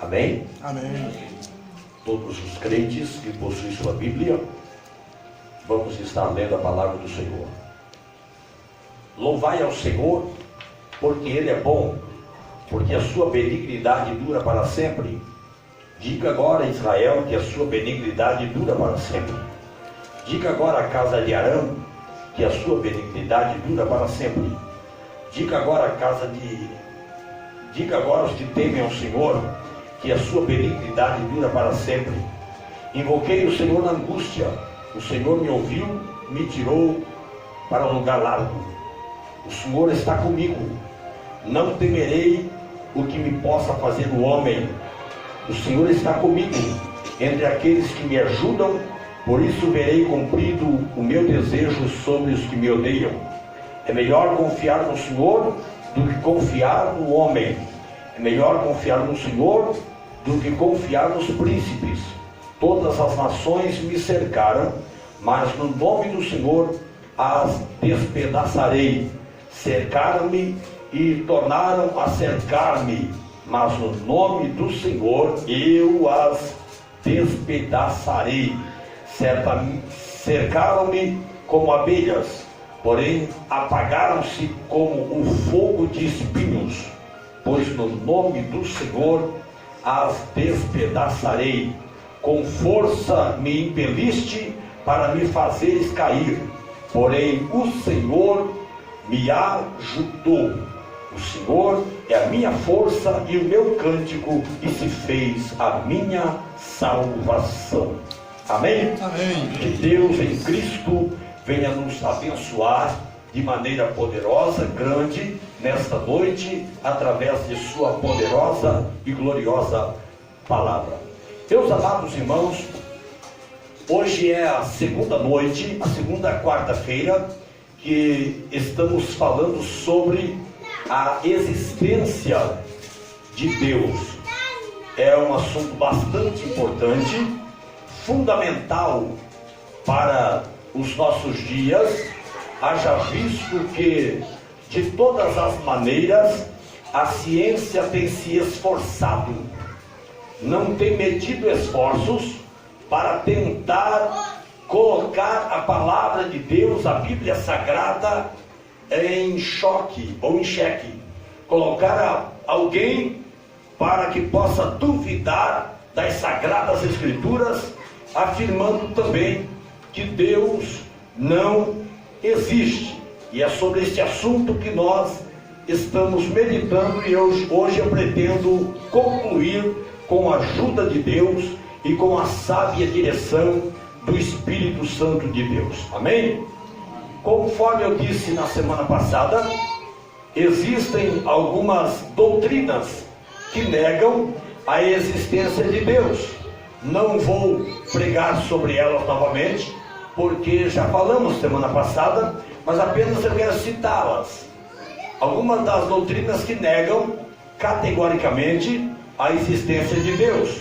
Amém? Amém. Todos os crentes que possuem sua Bíblia, vamos estar lendo a palavra do Senhor. Louvai ao Senhor, porque Ele é bom, porque a sua benignidade dura para sempre. Diga agora a Israel que a sua benignidade dura para sempre. Diga agora à casa de Arão que a sua benignidade dura para sempre. Diga agora aos que temem ao Senhor que a sua benignidade dura para sempre. Invoquei o Senhor na angústia, o Senhor me ouviu, me tirou para um lugar largo. O Senhor está comigo, não temerei o que me possa fazer o homem. O Senhor está comigo, entre aqueles que me ajudam, por isso verei cumprido o meu desejo sobre os que me odeiam. É melhor confiar no Senhor do que confiar no homem. É melhor confiar no Senhor do que confiar nos príncipes. Todas as nações me cercaram, mas no nome do Senhor as despedaçarei. Cercaram-me e tornaram a cercar-me, mas no nome do Senhor eu as despedaçarei. Cercaram-me como abelhas, porém apagaram-se como o fogo de espinhos, pois no nome do Senhor as despedaçarei. Com força me impeliste para me fazeres cair, porém o Senhor me ajudou. O Senhor é a minha força e o meu cântico, e se fez a minha salvação. Amém? Amém. Que Deus em Cristo venha nos abençoar de maneira poderosa, grande, nesta noite, através de sua poderosa e gloriosa palavra. Meus amados irmãos, hoje é a segunda noite, a segunda quarta-feira, que estamos falando sobre a existência de Deus. É um assunto bastante importante, fundamental para os nossos dias, haja visto que de todas as maneiras a ciência tem se esforçado, não tem medido esforços para tentar colocar a palavra de Deus, a Bíblia Sagrada, em choque ou em xeque, colocar alguém para que possa duvidar das Sagradas Escrituras, afirmando também que Deus não existe. E é sobre este assunto que nós estamos meditando, e hoje eu pretendo concluir com a ajuda de Deus e com a sábia direção do Espírito Santo de Deus. Amém? Conforme eu disse na semana passada, existem algumas doutrinas que negam a existência de Deus. Não vou pregar sobre elas novamente, porque já falamos semana passada, mas apenas eu quero citá-las. Algumas das doutrinas que negam categoricamente a existência de Deus.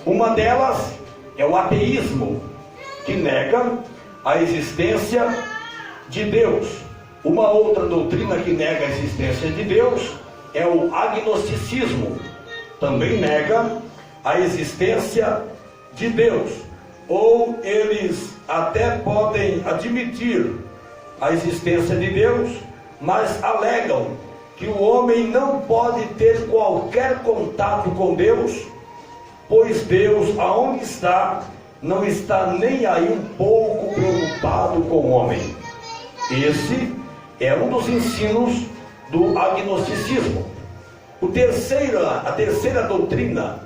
Uma delas é o ateísmo, que nega a existência de Deus. Uma outra doutrina que nega a existência de Deus é o agnosticismo, também nega a existência de Deus. Ou eles até podem admitir a existência de Deus, mas alegam que o homem não pode ter qualquer contato com Deus, pois Deus, aonde está, não está nem aí um pouco preocupado com o homem. Esse é um dos ensinos do agnosticismo. A terceira doutrina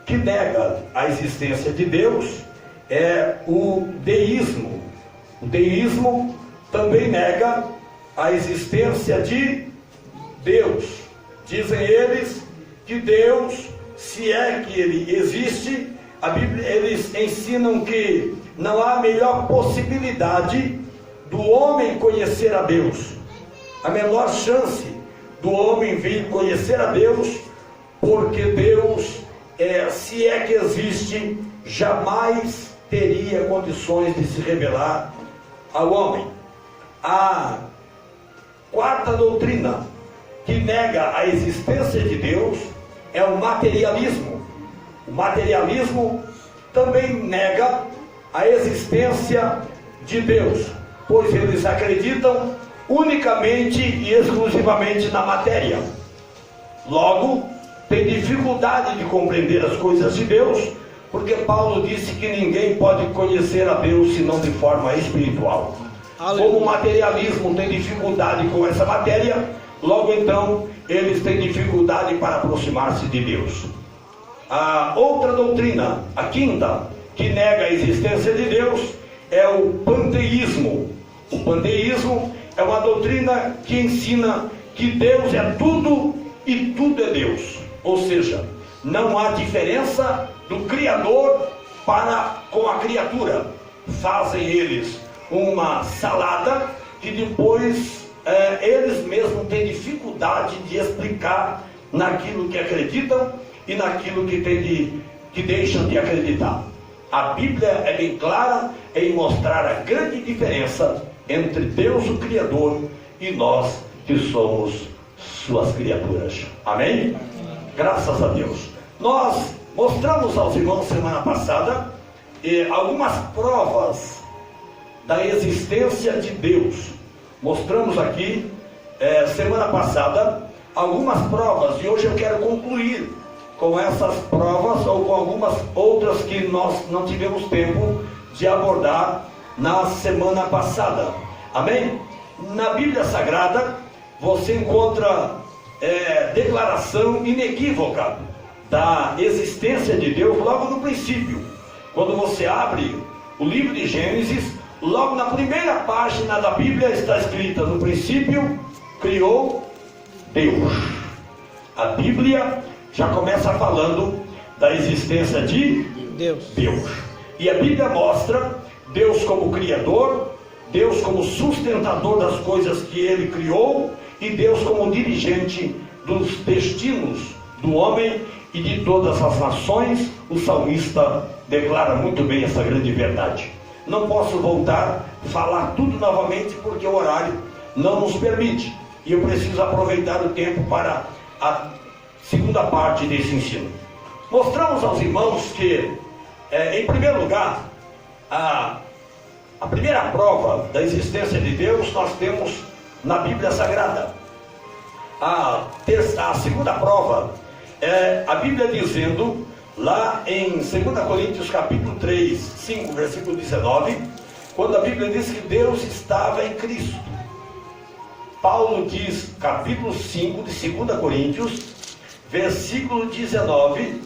que nega a existência de Deus é o deísmo. O deísmo também nega a existência de Deus. Dizem eles que Deus, se é que Ele existe, a Bíblia, eles ensinam que não há melhor possibilidade do homem conhecer a Deus. A menor chance do homem vir conhecer a Deus, porque Deus, se é que existe, jamais teria condições de se revelar ao homem. A quarta doutrina que nega a existência de Deus é o materialismo. O materialismo também nega a existência de Deus, pois eles acreditam unicamente e exclusivamente na matéria. Logo, tem dificuldade de compreender as coisas de Deus, porque Paulo disse que ninguém pode conhecer a Deus senão de forma espiritual. Como o materialismo tem dificuldade com essa matéria, logo então eles têm dificuldade para aproximar-se de Deus. A outra doutrina, a quinta, que nega a existência de Deus, é o panteísmo. O panteísmo é uma doutrina que ensina que Deus é tudo e tudo é Deus. Ou seja, não há diferença do Criador com a criatura. Fazem eles uma salada que depois eles mesmos têm dificuldade de explicar naquilo que acreditam e naquilo que deixam de acreditar. A Bíblia é bem clara em mostrar a grande diferença entre Deus, o Criador, e nós que somos suas criaturas. Amém? Graças a Deus. Nós mostramos aos irmãos semana passada algumas provas da existência de Deus. Mostramos aqui semana passada algumas provas, e hoje eu quero concluir com essas provas ou com algumas outras que nós não tivemos tempo de abordar na semana passada. Amém? Na Bíblia Sagrada você encontra declaração inequívoca da existência de Deus logo no princípio. Quando você abre o livro de Gênesis, logo na primeira página da Bíblia está escrita: no princípio criou Deus. A Bíblia já começa falando da existência de Deus. E a Bíblia mostra Deus como Criador, Deus como sustentador das coisas que Ele criou, e Deus como dirigente dos destinos do homem e de todas as nações. O salmista declara muito bem essa grande verdade. Não posso voltar a falar tudo novamente porque o horário não nos permite, e eu preciso aproveitar o tempo para a segunda parte desse ensino. Mostramos aos irmãos que, em primeiro lugar, a primeira prova da existência de Deus nós temos na Bíblia Sagrada. A segunda prova é a Bíblia dizendo, lá em 2 Coríntios capítulo 3, 5, versículo 19, quando a Bíblia diz que Deus estava em Cristo. Paulo diz, capítulo 5 de 2 Coríntios, versículo 19,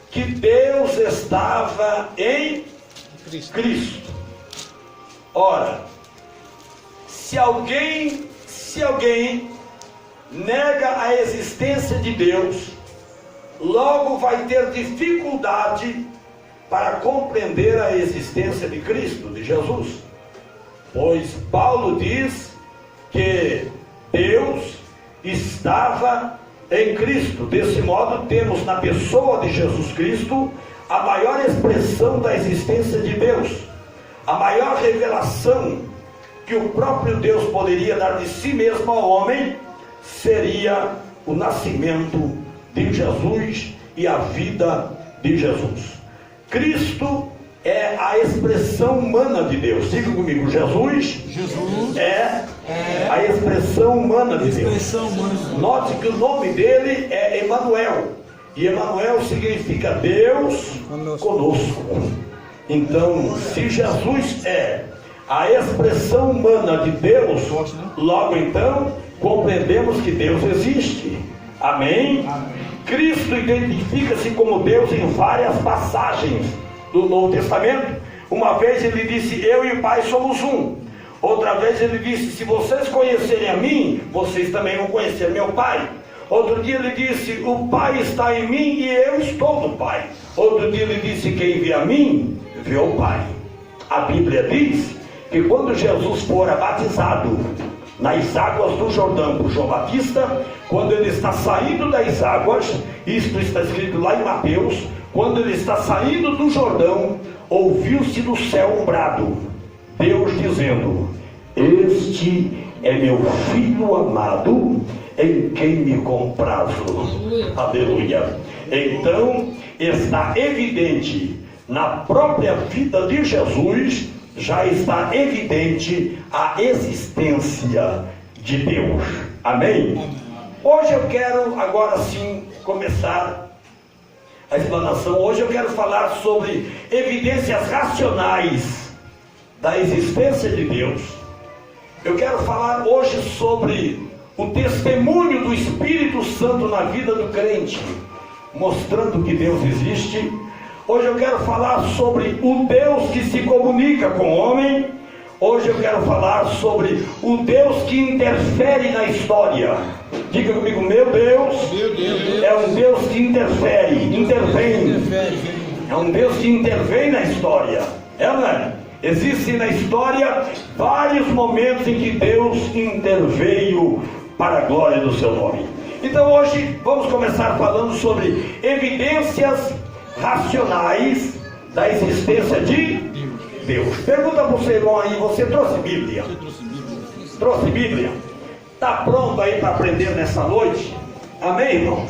que Deus estava em Cristo. Ora, se alguém nega a existência de Deus, logo vai ter dificuldade para compreender a existência de Cristo, de Jesus. Pois Paulo diz que Deus estava em Cristo. Desse modo, temos na pessoa de Jesus Cristo a maior expressão da existência de Deus, a maior revelação que o próprio Deus poderia dar de si mesmo ao homem seria o nascimento de Jesus e a vida de Jesus. Cristo é a expressão humana de Deus. Diga comigo: Jesus é a expressão humana de Deus. Note que o nome dele é Emanuel, e Emanuel significa Deus conosco. Então, se Jesus é a expressão humana de Deus, logo então compreendemos que Deus existe. Amém? Cristo identifica-se como Deus em várias passagens do Novo Testamento. Uma vez ele disse: eu e o Pai somos um. Outra vez ele disse: se vocês conhecerem a mim, vocês também vão conhecer meu Pai. Outro dia ele disse: o Pai está em mim e eu estou no Pai. Outro dia ele disse: quem vê a mim, vê o Pai. A Bíblia diz que quando Jesus fora batizado nas águas do Jordão por João Batista, quando ele está saindo das águas, isto está escrito lá em Mateus, quando ele está saindo do Jordão, ouviu-se do céu um brado, Deus dizendo: este é meu filho amado, em quem me comprazo. Aleluia. Então, está evidente na própria vida de Jesus, já está evidente a existência de Deus. Amém? Hoje eu quero, agora sim, começar a explanação. Hoje eu quero falar sobre evidências racionais da existência de Deus. Eu quero falar hoje sobre o testemunho do Espírito Santo na vida do crente, mostrando que Deus existe. Hoje eu quero falar sobre o Deus que se comunica com o homem. Hoje eu quero falar sobre o Deus que interfere na história. Diga comigo, meu Deus é um Deus que intervém. É um Deus que intervém na história. É, não é? Existem na história vários momentos em que Deus interveio para a glória do seu nome. Então hoje vamos começar falando sobre evidências racionais da existência de Deus. Pergunta para o seu irmão aí, você trouxe Bíblia? Trouxe Bíblia? Está pronto aí para aprender nessa noite? Amém, irmão?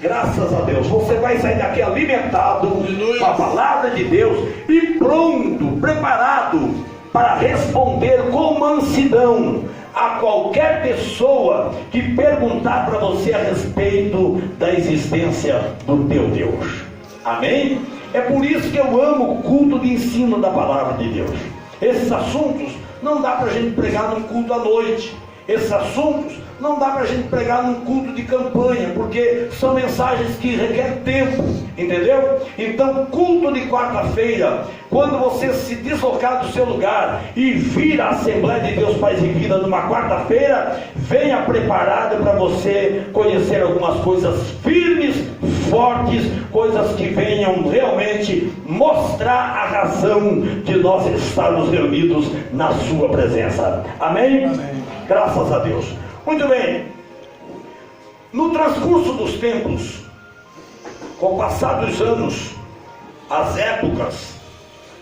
Graças a Deus. Você vai sair daqui alimentado com a palavra de Deus e pronto, preparado para responder com mansidão a qualquer pessoa que perguntar para você a respeito da existência do teu Deus. Amém? É por isso que eu amo o culto de ensino da palavra de Deus. Esses assuntos não dá para a gente pregar num culto à noite. Esses assuntos não dá para a gente pregar num culto de campanha, porque são mensagens que requerem tempo, entendeu? Então, culto de quarta-feira, quando você se deslocar do seu lugar e vir à Assembleia de Deus Paz e Vida numa quarta-feira, venha preparado para você conhecer algumas coisas firmes, fortes, coisas que venham realmente mostrar a razão de nós estarmos reunidos na sua presença. Amém? Amém. Graças a Deus. Muito bem. No transcurso dos tempos, com o passar dos anos, as épocas,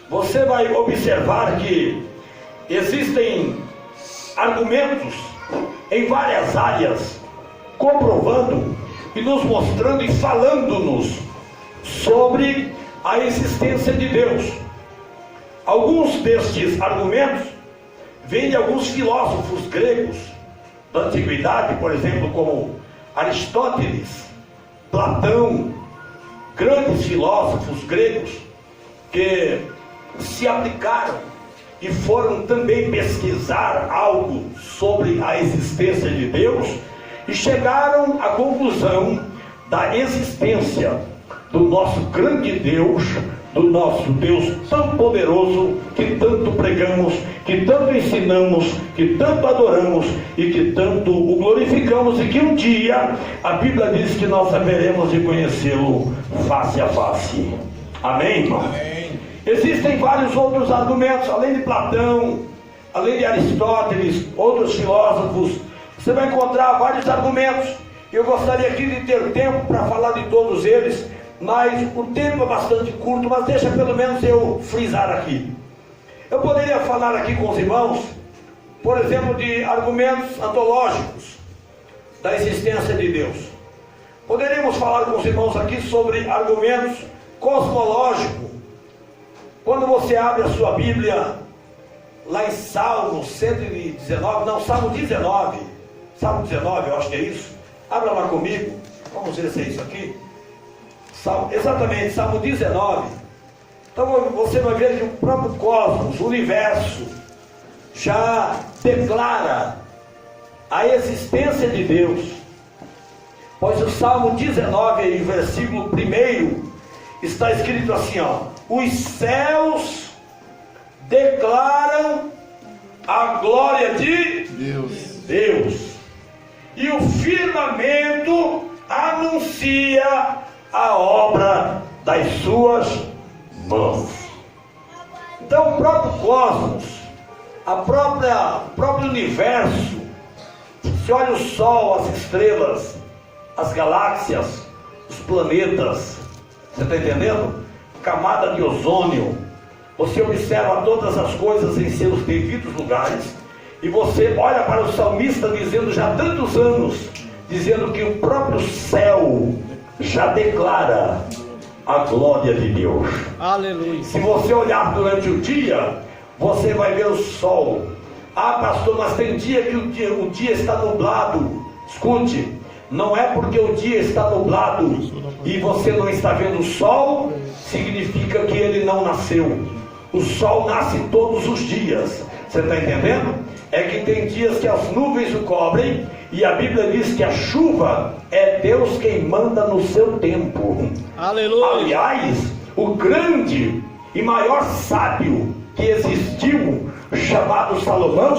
você vai observar que existem argumentos em várias áreas, comprovando e nos mostrando e falando-nos sobre a existência de Deus. Alguns destes argumentos vêm de alguns filósofos gregos da antiguidade, por exemplo, como Aristóteles, Platão, grandes filósofos gregos que se aplicaram e foram também pesquisar algo sobre a existência de Deus e chegaram à conclusão da existência do nosso grande Deus, do nosso Deus tão poderoso, que tanto pregamos, que tanto ensinamos, que tanto adoramos e que tanto o glorificamos, e que um dia a Bíblia diz que nós haveremos de conhecê-lo face a face. Amém, irmão? Amém. Existem vários outros argumentos, além de Platão, além de Aristóteles, outros filósofos. Você vai encontrar vários argumentos. Eu gostaria aqui de ter tempo para falar de todos eles, mas o tempo é bastante curto, mas deixa pelo menos eu frisar aqui. Eu poderia falar aqui com os irmãos, por exemplo, de argumentos antológicos da existência de Deus. Poderíamos falar com os irmãos aqui sobre argumentos cosmológicos. Quando você abre a sua Bíblia, lá em Salmo 119, não, Salmo 19, Salmo 19, eu acho que é isso. Abra lá comigo, vamos ver se é isso aqui. Exatamente, Salmo 19. Então você vai ver que o próprio cosmos, o universo, já declara a existência de Deus. Pois o Salmo 19, versículo 1, está escrito assim, ó: os céus declaram a glória de Deus, e o firmamento anuncia a obra das suas mãos. Então o próprio cosmos, o próprio universo, se olha o Sol, as estrelas, as galáxias, os planetas, você está entendendo? Camada de ozônio, você observa todas as coisas em seus devidos lugares, e você olha para o salmista dizendo já há tantos anos, dizendo que o próprio céu já declara a glória de Deus. Aleluia. Se você olhar durante o dia, você vai ver o sol. Ah, pastor, mas tem dia que o dia está nublado. Escute, não é porque o dia está nublado e você não está vendo o sol, significa que ele não nasceu. O sol nasce todos os dias. Você está entendendo? É que tem dias que as nuvens o cobrem, e a Bíblia diz que a chuva é Deus quem manda no seu tempo. Aleluia. Aliás, o grande e maior sábio que existiu, chamado Salomão,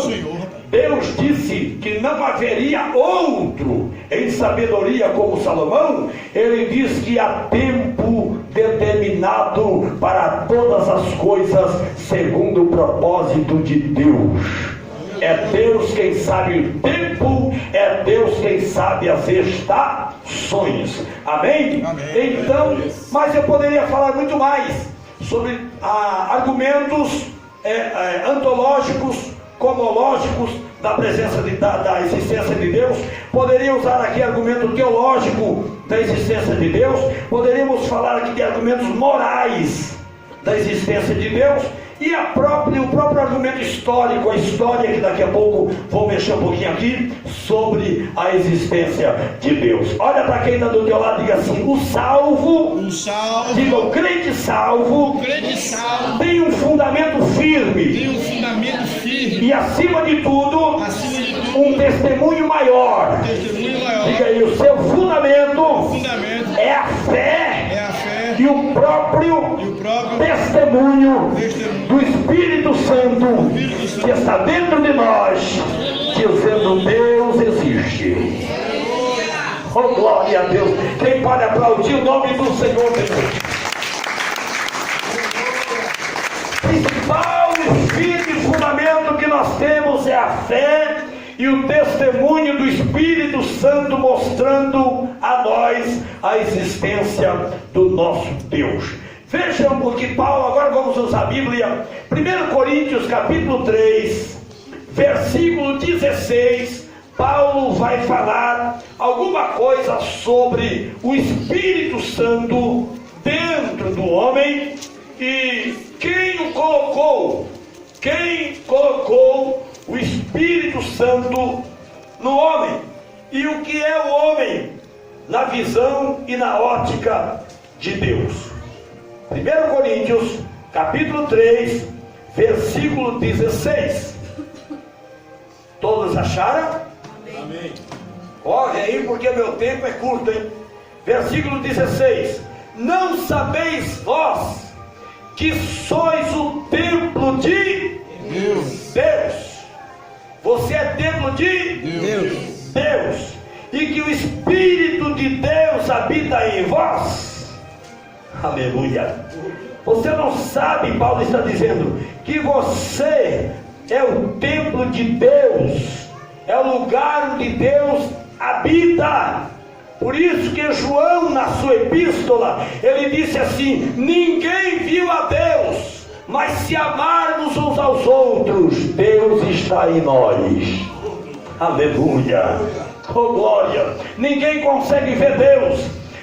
Deus disse que não haveria outro em sabedoria como Salomão. Ele diz que há tempo determinado para todas as coisas segundo o propósito de Deus. É Deus quem sabe o tempo, é Deus quem sabe as estações. Amém? Amém. Então, mas eu poderia falar muito mais sobre argumentos antológicos, cosmológicos da presença da existência de Deus. Poderia usar aqui argumento teológico da existência de Deus. Poderíamos falar aqui de argumentos morais da existência de Deus. E o próprio argumento histórico, a história, que daqui a pouco vou mexer um pouquinho aqui, sobre a existência de Deus. Olha para quem está do teu lado e diga assim: o salvo, diga, o crente salvo, tem um fundamento firme, e acima de tudo, um testemunho maior. Diga aí, o seu fundamento é a fé e o próprio testemunho do Espírito Santo que está dentro de nós, dizendo: Deus existe. Oh, glória a Deus. Quem pode aplaudir o nome do Senhor Deus? O principal espírito e fundamento que nós temos é a fé e o testemunho do Espírito Santo, mostrando a nós a existência do nosso Deus. Vejam o que Paulo, agora vamos usar a Bíblia, 1 Coríntios capítulo 3, versículo 16, Paulo vai falar alguma coisa sobre o Espírito Santo dentro do homem e quem colocou o Espírito Santo no homem, e o que é o homem na visão e na ótica de Deus. 1 Coríntios capítulo 3, versículo 16. Todos acharam? Amém. Olha aí, porque meu tempo é curto, hein? Versículo 16: não sabeis vós que sois o templo de Deus? Você é templo de Deus, e que o Espírito de Deus habita em vós. Aleluia. Você não sabe, Paulo está dizendo, que você é o templo de Deus, é o lugar onde Deus habita. Por isso que João, na sua epístola, ele disse assim: ninguém viu a Deus, mas se amarmos uns aos outros, Deus está em nós. Aleluia. Oh, glória. Ninguém consegue ver Deus,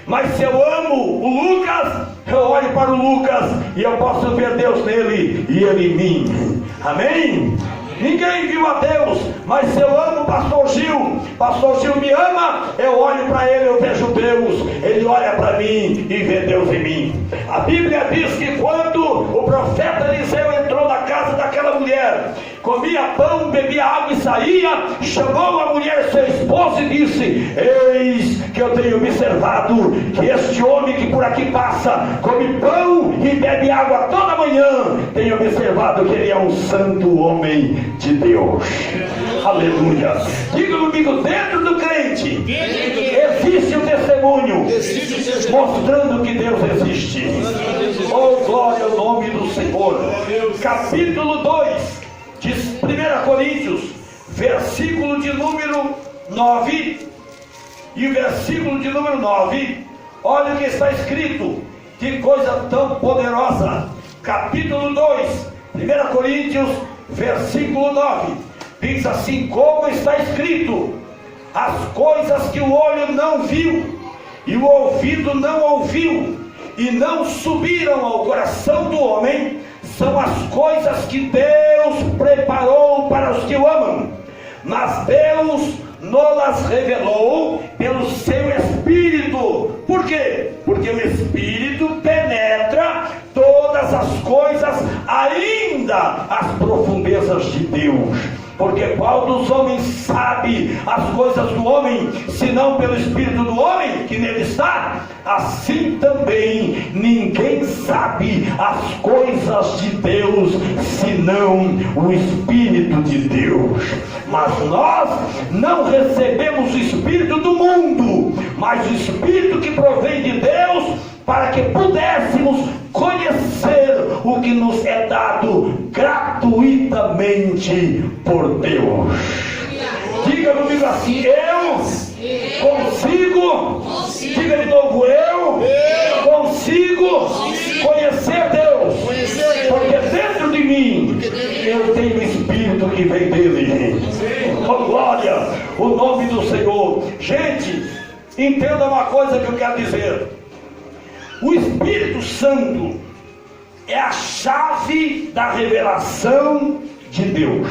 mas se eu amo o Lucas, eu olho para o Lucas e eu posso ver Deus nele e ele em mim. Amém? Ninguém viu a Deus, mas se eu amo o pastor Gil me ama, eu olho para ele, eu vejo Deus, ele olha para mim e vê Deus em mim. A Bíblia diz que quando o profeta Eliseu entrou na casa daquela mulher, comia pão, bebia água e saía, chamou a mulher, sua esposa, e disse: eis que eu tenho observado que este homem que por aqui passa, come pão e bebe água toda manhã, tenho observado que ele é um santo homem de Deus. Aleluia. Diga comigo: dentro do crente existe o testemunho mostrando que Deus existe. Oh, glória ao nome do Senhor. Capítulo 2 de 1 Coríntios, versículo de número 9 e versículo de número 9, olha o que está escrito, que coisa tão poderosa. Capítulo 2, 1 Coríntios, versículo 9, diz assim: como está escrito, as coisas que o olho não viu e o ouvido não ouviu, e não subiram ao coração do homem, são as coisas que Deus preparou para os que o amam. Mas Deus nos revelou pelo seu Espírito. Por quê? Porque o Espírito penetra todas as coisas, ainda as profundezas de Deus. Porque qual dos homens sabe as coisas do homem, senão pelo Espírito do homem que nele está? Assim também ninguém sabe as coisas de Deus, senão o Espírito de Deus. Mas nós não recebemos o Espírito do mundo, mas o Espírito que provém de Deus, para que pudéssemos conhecer o que nos é dado gratuitamente por Deus. Diga comigo assim: eu consigo. Diga de novo: eu consigo conhecer Deus, porque dentro de mim eu tenho o Espírito que vem dele. Oh, glória, o nome do Senhor. Gente, entenda uma coisa que eu quero dizer. O Espírito Santo é a chave da revelação de Deus.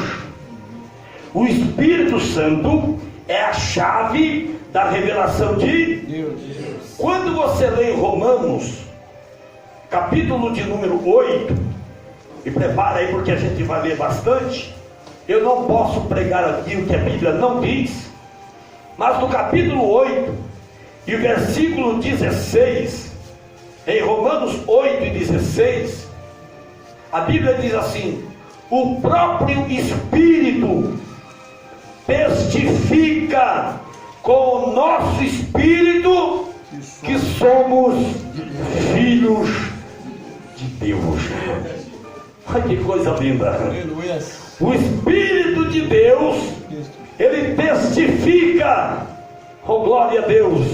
O Espírito Santo é a chave da revelação de Deus. Quando você lê Romanos, capítulo de número 8, e prepara aí porque a gente vai ler bastante. Eu não posso pregar aqui o que a Bíblia não diz, mas no capítulo 8 e o versículo 16, em Romanos 8 e 16, a Bíblia diz assim: o próprio Espírito testifica com o nosso espírito que somos filhos de Deus. Ai, que coisa linda! O Espírito de Deus, ele testifica, oh glória a Deus,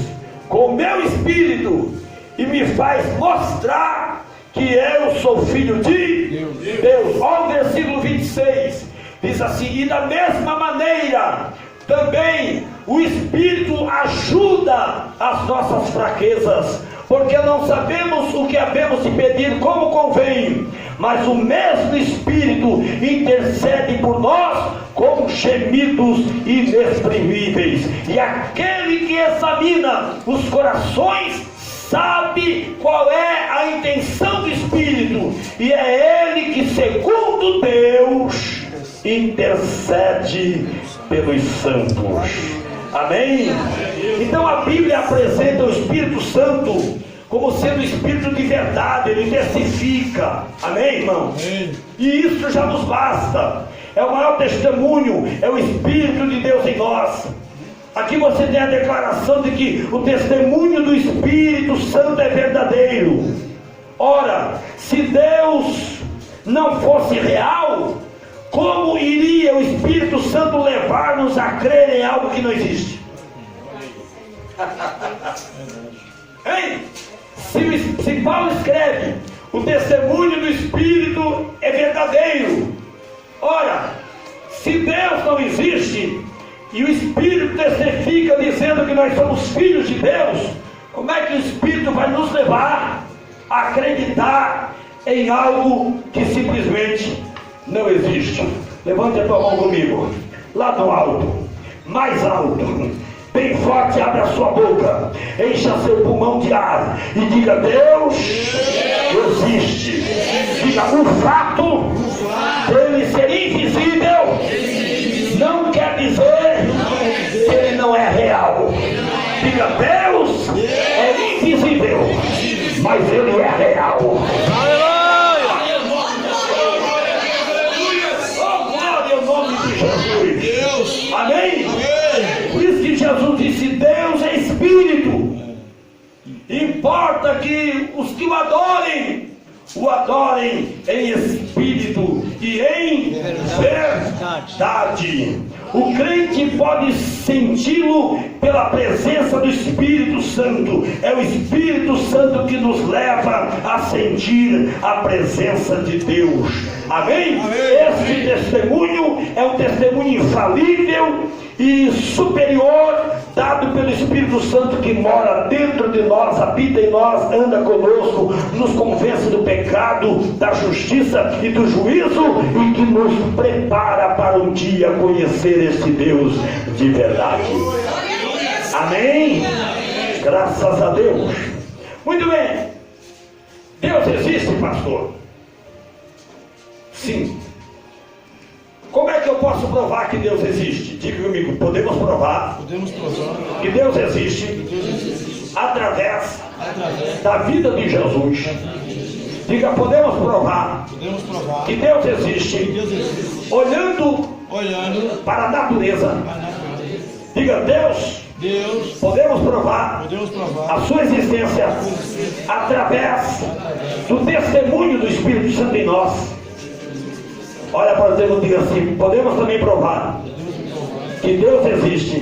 com o meu espírito, e me faz mostrar que eu sou filho de Deus. Olha o versículo 26, diz assim: e da mesma maneira também o Espírito ajuda as nossas fraquezas, porque não sabemos o que havemos de pedir como convém, mas o mesmo Espírito intercede por nós com gemidos inexprimíveis. E aquele que examina os corações sabe qual é a intenção do Espírito, e é ele que, segundo Deus, intercede pelos santos. Amém? Então a Bíblia apresenta o Espírito Santo como sendo o Espírito de verdade. Ele testifica. Amém, irmão? Amém. E isso já nos basta. É o maior testemunho, é o Espírito de Deus em nós. Aqui você tem a declaração de que o testemunho do Espírito Santo é verdadeiro. Ora, se Deus não fosse real, como iria o Espírito Santo levar-nos a crer em algo que não existe? Hein? Se Paulo escreve, o testemunho do Espírito é verdadeiro. Ora, se Deus não existe, e o Espírito testifica dizendo que nós somos filhos de Deus, como é que o Espírito vai nos levar a acreditar em algo que simplesmente não existe? Levante a tua mão comigo, lá no alto, mais alto, bem forte, abre a sua boca, encha seu pulmão de ar e diga: Deus existe. Diga: o fato dele ser invisível não quer dizer que ele não é real. Diga: Deus é invisível, mas ele é real. Jesus. Amém? Por isso que Jesus disse: Deus é Espírito. Importa que os que o adorem em Espírito e em verdade. O crente pode senti-lo pela presença do Espírito Santo. É o Espírito Santo que nos leva a sentir a presença de Deus. Amém? Esse testemunho é um testemunho infalível e superior, dado pelo Espírito Santo que mora dentro de nós, habita em nós, anda conosco, nos convence do pecado, da justiça e do juízo, e que nos prepara para um dia conhecer esse Deus de verdade. Amém? Graças a Deus. Muito bem. Deus existe, pastor? Sim. Como é que eu posso provar que Deus existe? Diga comigo, podemos provar que Deus existe através da vida de Jesus. Diga, podemos provar que Deus existe olhando para a natureza. Diga, Deus, podemos provar a sua existência através do testemunho do Espírito Santo em nós. Olha para Deus e diga assim: podemos também provar que Deus existe,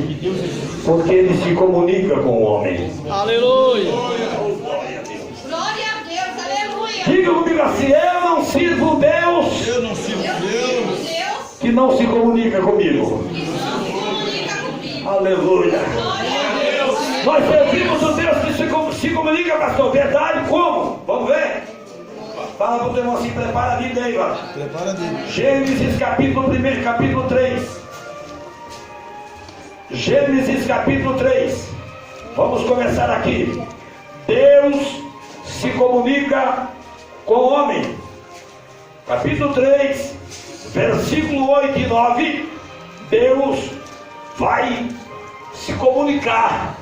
porque Ele se comunica com o homem. Aleluia! Glória a Deus! Glória a Deus, aleluia! Diga comigo assim: eu não sirvo Deus que não se comunica comigo. Aleluia! Nós servimos o Deus que se comunica, pastor. Verdade? Como? Vamos ver? Fala para o teu irmão assim, prepara a Bíblia aí, ó. Prepara a Bíblia. Gênesis capítulo 1, capítulo 3. Gênesis capítulo 3. Vamos começar aqui. Deus se comunica com o homem. Capítulo 3, versículo 8 e 9. Deus vai se comunicar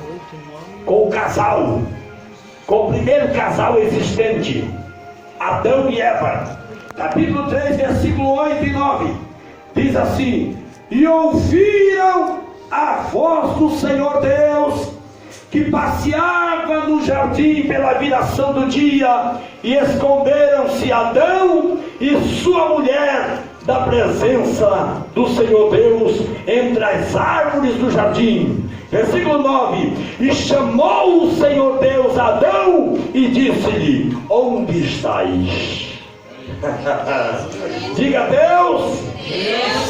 com o casal, com o primeiro casal existente, Adão e Eva. Capítulo 3, versículo 8 e 9. Diz assim: e ouviram a voz do Senhor Deus, que passeava no jardim pela viração do dia, e esconderam-se Adão e sua mulher da presença do Senhor Deus entre as árvores do jardim. Versículo 9: e chamou o Senhor Deus Adão e disse-lhe: onde estás? Diga, Deus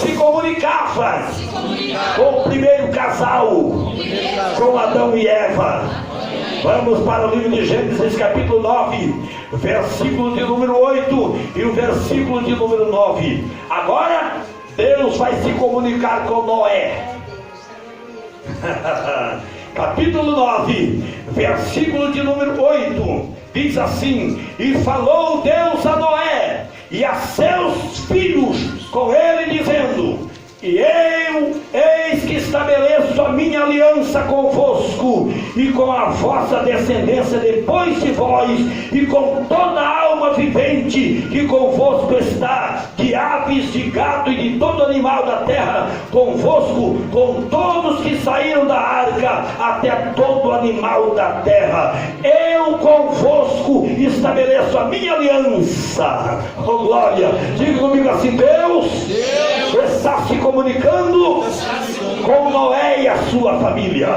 se comunicava com o primeiro casal, com Adão e Eva. Vamos para o livro de Gênesis capítulo 9, versículo de número 8 e o versículo de número 9. Agora Deus vai se comunicar com Noé. Capítulo 9, versículo de número 8, diz assim: e falou Deus a Noé e a seus filhos com ele, dizendo: e eu, eis que estabeleço a minha aliança convosco e com a vossa descendência depois de vós, e com toda a alma vivente que convosco está, de aves, de gado e de todo animal da terra, convosco, com todos que saíram da arca, até todo animal da terra. Eu convosco estabeleço a minha aliança. Oh glória! Diga comigo assim: Deus está se comunicando com Noé e a sua família.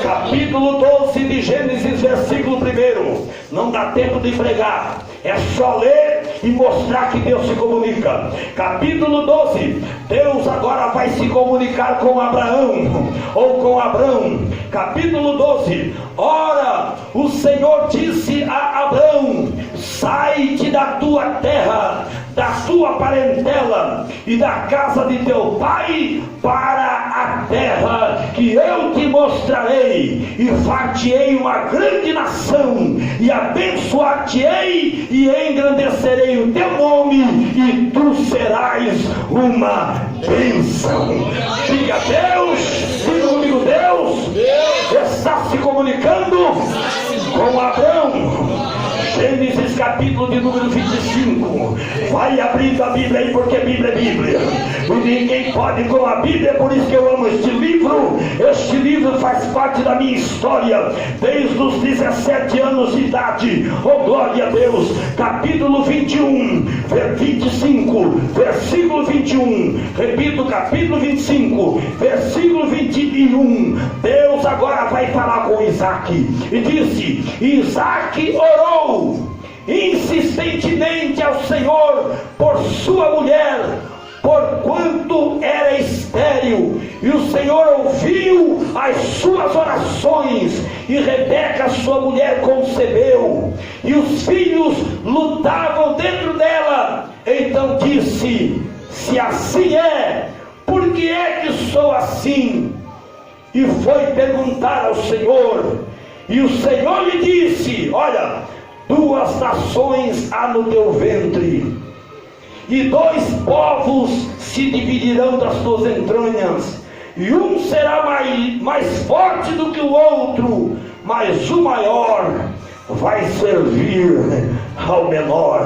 Capítulo 12 de Gênesis, versículo 1. Não dá tempo de pregar, é só ler e mostrar que Deus se comunica. Capítulo 12. Deus agora vai se comunicar com Abraão, ou com Abrão. Capítulo 12. Ora, o Senhor disse a Abrão: sai-te da tua terra, da tua parentela e da casa de teu pai, para a terra que eu te mostrarei, e far-te-ei uma grande nação, e abençoar-te-ei e engrandecerei o teu nome, e tu serás uma bênção. Diga, Deus, diga comigo, Deus está se comunicando com Abrão. Gênesis capítulo capítulo de número 25. Vai abrindo a Bíblia aí, porque Bíblia é Bíblia. E ninguém pode com a Bíblia, por isso que eu amo este livro. Este livro faz parte da minha história, desde os 17 anos de idade. Oh, glória a Deus. Capítulo 21, 25, versículo 21. Repito, capítulo 25, versículo 21. Deus agora vai falar com Isaac. E disse: Isaac orou insistentemente ao Senhor por sua mulher, porquanto era estéril, e o Senhor ouviu as suas orações, e Rebeca sua mulher concebeu, e os filhos lutavam dentro dela. Então disse: se assim é, por que é que sou assim? E foi perguntar ao Senhor, e o Senhor lhe disse: olha, 2 nações há no teu ventre, e 2 povos se dividirão das tuas entranhas, e um será mais forte do que o outro, mas o maior vai servir ao menor.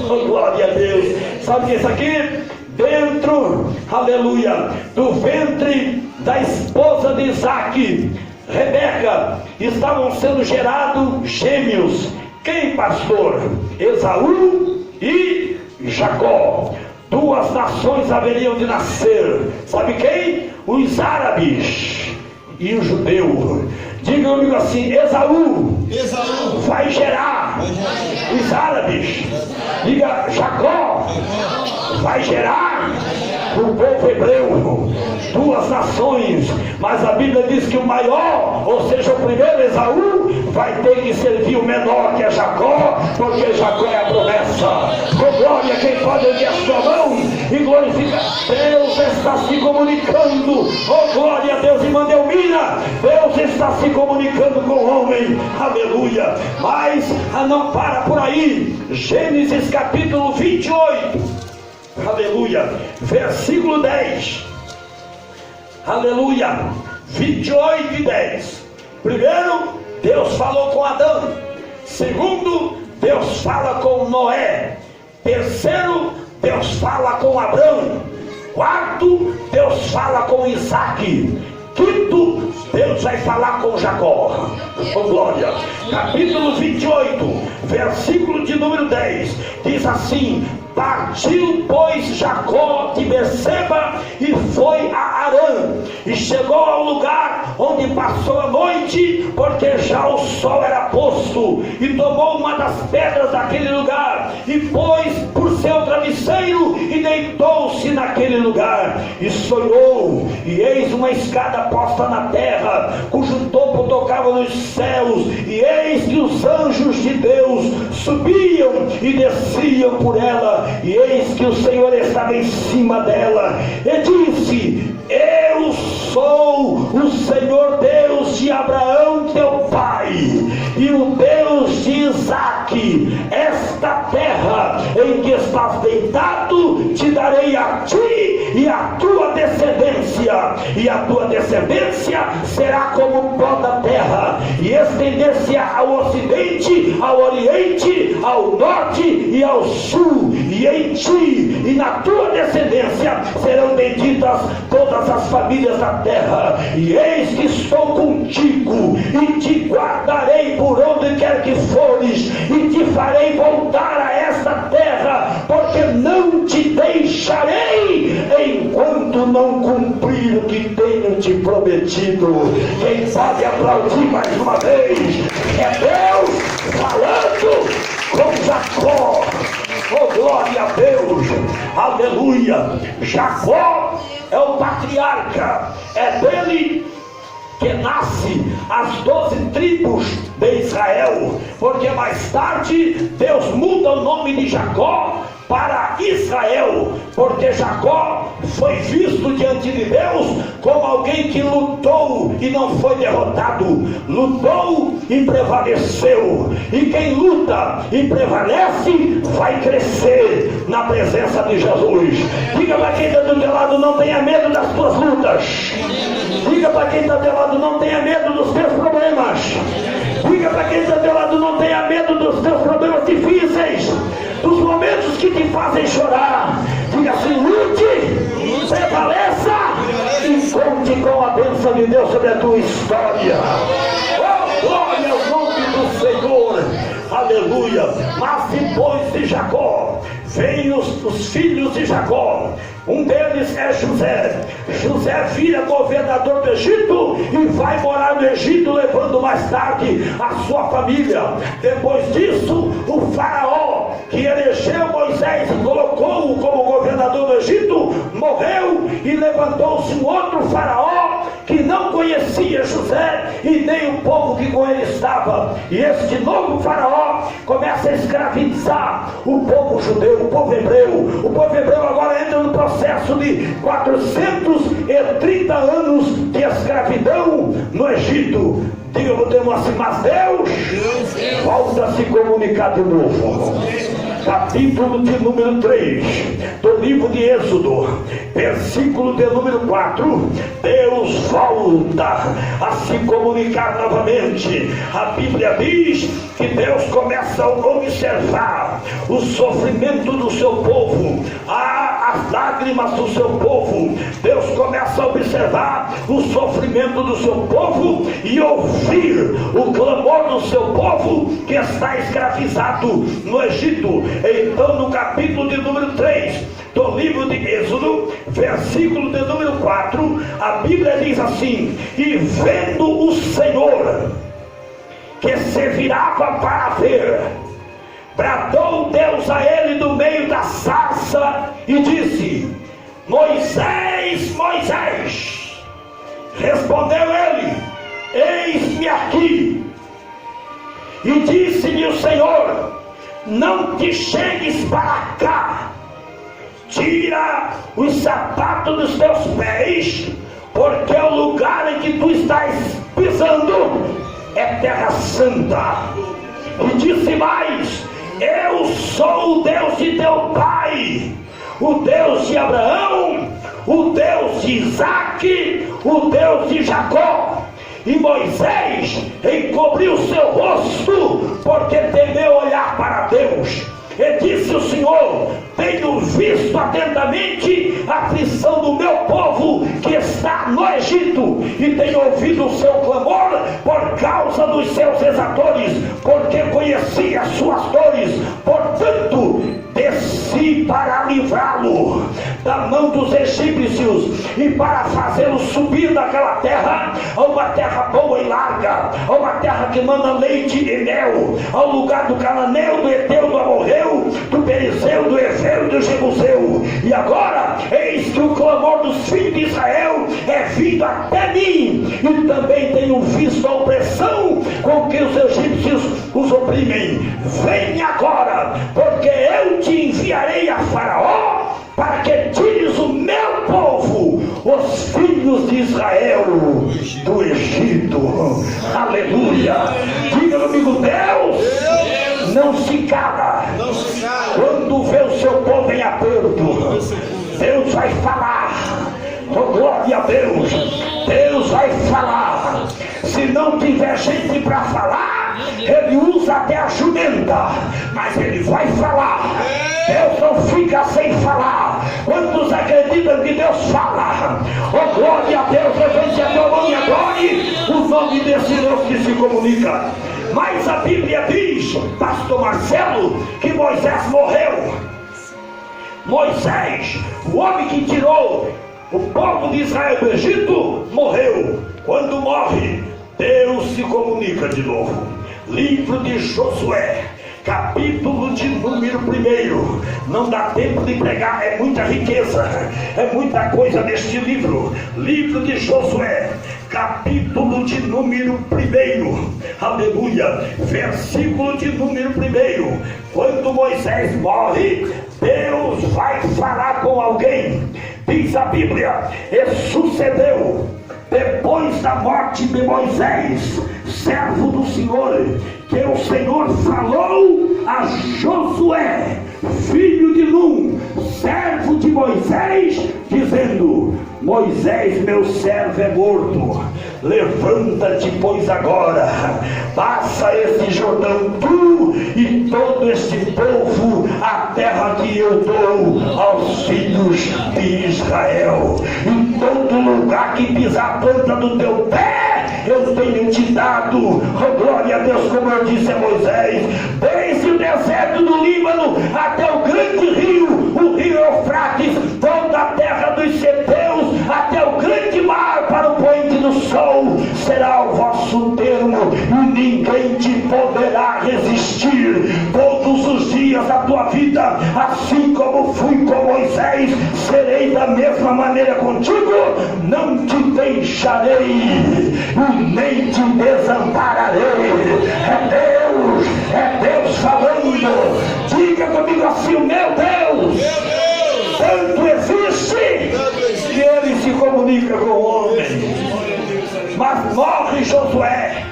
Oh, glória a Deus. Sabe o que é isso aqui? Dentro, aleluia, do ventre da esposa de Isaac, Rebeca, estavam sendo gerados gêmeos. Quem, pastor? Esaú e Jacó. 2 nações haveriam de nascer. Sabe quem? Os árabes e o judeu. Diga comigo assim: Esaú vai gerar os árabes. Diga: Jacó vai gerar o povo hebreu. 2 nações. Mas a Bíblia diz que o maior, ou seja, o primeiro Esaú, vai ter que servir o menor, que é Jacó, porque Jacó é a promessa. Com glória, quem pode erguer a sua mão e glorificar? Deus está se comunicando. Oh, glória a Deus, irmã Delmira, Deus está se comunicando com o homem. Aleluia. Mas não para por aí. Gênesis capítulo 28, aleluia, versículo 10. Aleluia. 28 e 10. Primeiro, Deus falou com Adão. Segundo, Deus fala com Noé. Terceiro, Deus fala com Abrão. Quarto, Deus fala com Isaac. Quinto, Deus vai falar com Jacó. Oh, glória. Capítulo 28, versículo de número 10, diz assim: partiu, pois, Jacó de Berseba e foi a Harã, e chegou ao lugar onde passou a noite, porque já o sol era posto, e tomou uma das pedras daquele lugar, e pôs por seu travesseiro, e deitou-se naquele lugar, e sonhou, e eis uma escada posta na terra, cujo topo tocava nos céus, e eis que os anjos de Deus subiam e desciam por ela, e eis que o Senhor estava em cima dela, e disse: eu sou o Senhor Deus de Abraão teu pai, e o Deus de Isaque. Esta terra em que estás deitado te darei a ti e a tua descendência, e a tua descendência será como o pó da terra, e estender-se ao ocidente, ao oriente, ao norte e ao sul, e em ti e na tua descendência serão benditas todas as famílias da terra, e eis que estou contigo, e te guardarei por onde quer que fores, e te farei voltar a esta terra, porque não te deixarei enquanto não cumprir o que tenho te prometido. Quem pode aplaudir mais uma vez? É Deus falando com Jacó. Oh, glória a Deus, aleluia. Jacó é o patriarca, é dele que nasce as 12 tribos de Israel, porque mais tarde Deus muda o nome de Jacó para Israel, porque Jacó foi visto diante de Deus como alguém que lutou e não foi derrotado, lutou e prevaleceu, e quem luta e prevalece vai crescer na presença de Jesus. Diga para quem está do teu lado: não tenha medo das tuas lutas. Diga para quem está do teu lado: não tenha medo dos teus problemas. Diga para quem está do teu lado: não tenha medo dos teus problemas difíceis, dos momentos que te fazem chorar, diga assim: lute, prevaleça e conte com a bênção de Deus sobre a tua história. Oh, glória ao nome do Senhor, aleluia. Mas depois de Jacó vêm os filhos de Jacó. Um deles é José. José vira governador do Egito e vai morar no Egito, levando mais tarde a sua família. Depois disso, o faraó que elegeu Moisés e colocou-o como governador do Egito morreu, e levantou-se um outro faraó que não conhecia José e nem o povo que com ele estava. E este novo faraó começa a escravizar o povo judeu, o povo hebreu. O povo hebreu agora entra no processo de 430 anos de escravidão no Egito. Diga para o teu irmão assim: mas Deus volta a se comunicar de novo. Capítulo de número 3 do livro de Êxodo, versículo de número 4. Deus volta a se comunicar novamente. A Bíblia diz que Deus começa a observar o sofrimento do seu povo, as lágrimas do seu povo. Deus começa a observar o sofrimento do seu povo e ouvir o clamor do seu povo que está escravizado no Egito. Então, no capítulo de número 3 do livro de Êxodo, versículo de número 4, a Bíblia diz assim: e vendo o Senhor que se virava para ver, bradou Deus a ele do meio da sarça e disse: Moisés, Moisés. Respondeu ele: eis-me aqui. E disse-lhe o Senhor: não te chegues para cá, tira os sapatos dos teus pés, porque o lugar em que tu estás pisando é terra santa. E disse mais: eu sou o Deus de teu pai, o Deus de Abraão, o Deus de Isaque, o Deus de Jacó. E Moisés encobriu seu rosto, porque temeu olhar para Deus. E disse o Senhor: tenho visto atentamente a aflição do meu povo que está no Egito, e tenho ouvido o seu clamor por causa dos seus exatores, porque conheci as suas dores. Portanto, desci para livrá-lo da mão dos egípcios e para fazê-lo subir daquela terra a uma terra boa e larga, a uma terra que manda leite e mel, ao lugar do cananeu, do heteu, do amorreu, do perizeu, do efeu e do jebuseu. E agora eis que o clamor dos filhos de Israel é vindo até mim, e também tenho visto a opressão com que os egípcios os oprimem. Vem agora, porque eu te enviarei a Faraó, para que tires o meu povo, os filhos de Israel, do Egito. Aleluia. Diga, meu amigo: Deus não se cala quando vê o seu povo em aperto. Deus vai falar. Oh, glória a Deus. Deus vai falar. Se não tiver gente para falar, ele usa até a jumenta, mas ele vai falar. Deus não fica sem falar. Quantos acreditam que Deus fala? Oh, glória a Deus. Levante a tua mão e adore o nome desse Deus que se comunica. Mas a Bíblia diz, pastor Marcelo, que Moisés morreu. Moisés, o homem que tirou o povo de Israel do Egito, morreu. Quando morre, Deus se comunica de novo. Livro de Josué, capítulo de número 1. Não dá tempo de pregar, é muita riqueza, é muita coisa neste livro. Livro de Josué, capítulo de número 1. Aleluia. Versículo de número 1. Quando Moisés morre, Deus vai falar com alguém. Diz a Bíblia: e sucedeu, depois da morte de Moisés, servo do Senhor, que o Senhor falou a Josué, filho de Num, servo de Moisés, dizendo: Moisés, meu servo, é morto. levanta-te, pois agora, passa este Jordão, tu e todo este povo, a terra que eu dou aos filhos de Israel. Em todo lugar que pisar a planta do teu pé, eu tenho te dado. Oh, glória a Deus, como eu disse a Moisés, desde o deserto do Líbano até o grande rio, o rio Eufrates, toda a terra dos Ceteus, até o grande mar para o poente do sol, será o vosso termo, e ninguém te poderá resistir. Todos os dias da tua vida, assim como fui com Moisés, serei da mesma maneira contigo. Não te deixarei e nem te desampararei. É Deus falando. Diga comigo assim: o meu Deus tanto existe que ele se comunica com o homem. Mas morre Josué.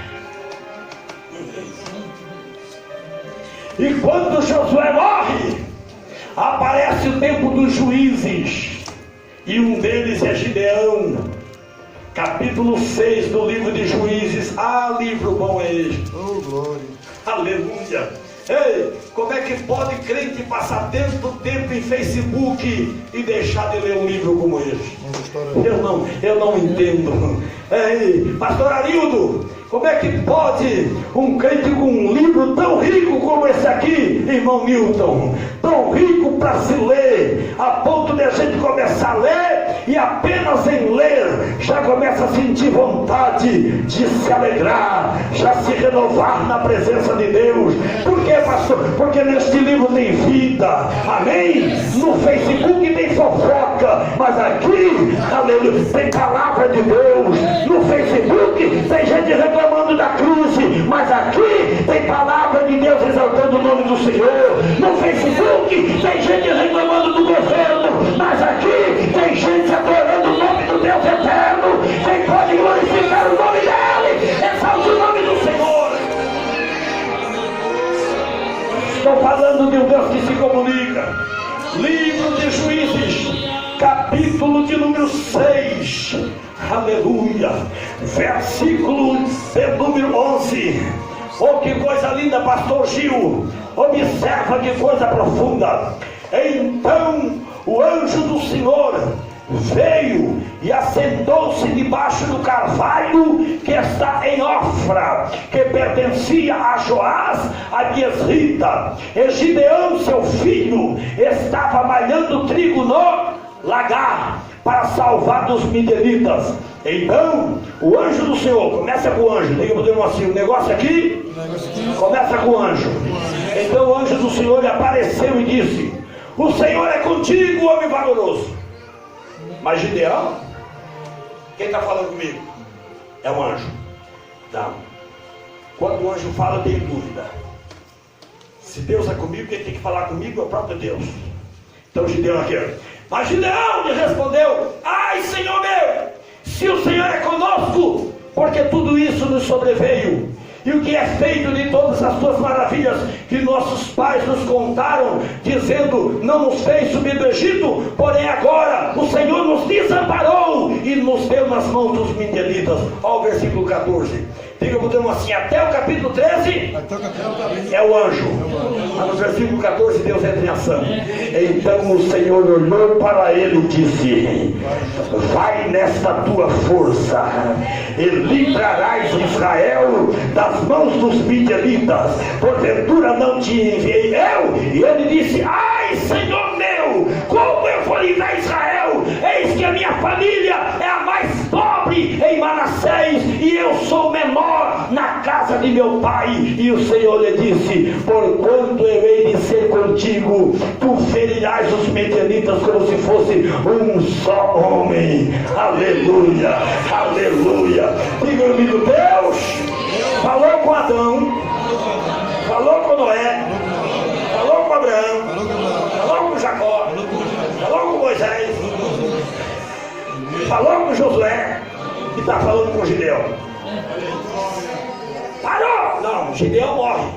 E quando Josué morre, aparece o tempo dos juízes, e um deles é Gideão. Capítulo 6 do livro de Juízes. Ah, livro bom é este. Oh, glória. Aleluia. Ei, como é que pode crente passar tanto tempo em Facebook e deixar de ler um livro como este? Eu não entendo. Ei, pastor Arildo, como é que pode um crente com um livro tão rico como esse aqui, irmão Milton, tão rico para se ler, a ponto de a gente começar a ler e apenas em ler já começa a sentir vontade de se alegrar, já se renovar na presença de Deus? Por quê, pastor? Porque neste livro tem vida, amém? No Facebook tem fofoca, mas aqui, aleluia, tem palavra de Deus. No Facebook tem gente reclamando da crise, mas aqui tem palavra de Deus exaltando o nome do Senhor. No Facebook tem gente reclamando do governo, mas aqui tem gente adorando o nome do Deus eterno. Quem pode glorificar o nome dele, exalte o nome do Senhor. Estou falando de um Deus que se comunica. Livro de Juízes, capítulo de número 6, aleluia, versículo de número 11. Oh, que coisa linda, pastor Gil, observa que coisa profunda. Então o anjo do Senhor veio e assentou-se debaixo do carvalho que está em Ofra, que pertencia a Joás, a Biesrita. E Gideão, seu filho, estava malhando trigo no lagar para salvar dos midianitas. Então o anjo do Senhor, começa com o anjo, diga assim, o negócio aqui começa com o anjo. Então o anjo do Senhor lhe apareceu e disse: o Senhor é contigo, homem valoroso. Mas Gideão, quem está falando comigo? É um anjo. Não. Quando o anjo fala, eu tenho dúvida. Se Deus é comigo, quem tem que falar comigo é o próprio Deus. Então Gideão aqui, mas Gideão lhe respondeu: ai, Senhor meu, se o Senhor é conosco, porque tudo isso nos sobreveio. E o que é feito de todas as tuas maravilhas que nossos pais nos contaram, dizendo: não nos fez subir do Egito, porém agora o Senhor nos desamparou e nos deu nas mãos dos midianitas. Olha o versículo 14. Diga botando assim, até o capítulo 13 é o anjo, mas no versículo 14 Deus entra em ação. Então o Senhor olhou para ele e disse: vai nesta tua força e livrarás Israel das mãos dos midianitas. Porventura não te enviei eu? E ele disse: ai, Senhor meu, como eu vou livrar Israel? Eis que a minha família é a mais pobre em Manassés, e eu sou menor na casa de meu pai. E o Senhor lhe disse: porquanto eu hei de ser contigo, tu ferirás os midianitas como se fosse um só homem. Aleluia, aleluia. Diga comigo: Deus falou com Adão, falou com Noé, falou com Abraão, falou com Jacó, falou com Moisés, falou com Josué e está falando com Gideão. Parou! Não, Gideão morre.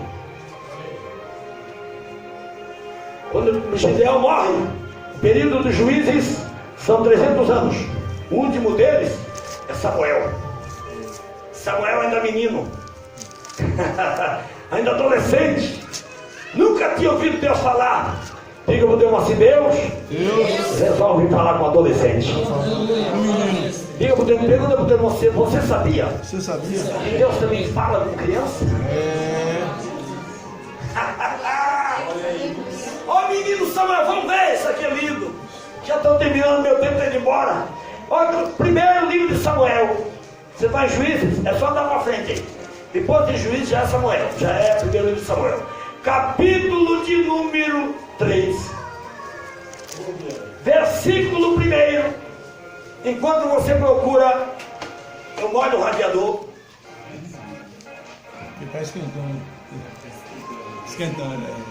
Quando Gideão morre, o período dos juízes são 300 anos. O último deles é Samuel. Samuel ainda menino, ainda adolescente, nunca tinha ouvido Deus falar. Diga para Deus assim: Deus resolve falar com adolescente. Diga para Deus, pergunta para Deus, você sabia? Você sabia? Que Deus também fala com criança? Ó menino Samuel, vamos ver, isso aqui é lindo. Já estão terminando meu tempo de ir embora. Olha, primeiro livro de Samuel. Você vai em Juízes, é só andar para frente. Depois de Juízes já é Samuel, já é o primeiro livro de Samuel. Capítulo de número 3. Versículo 1. Enquanto você procura, eu molho o radiador. Ele está esquentando. Esquentando,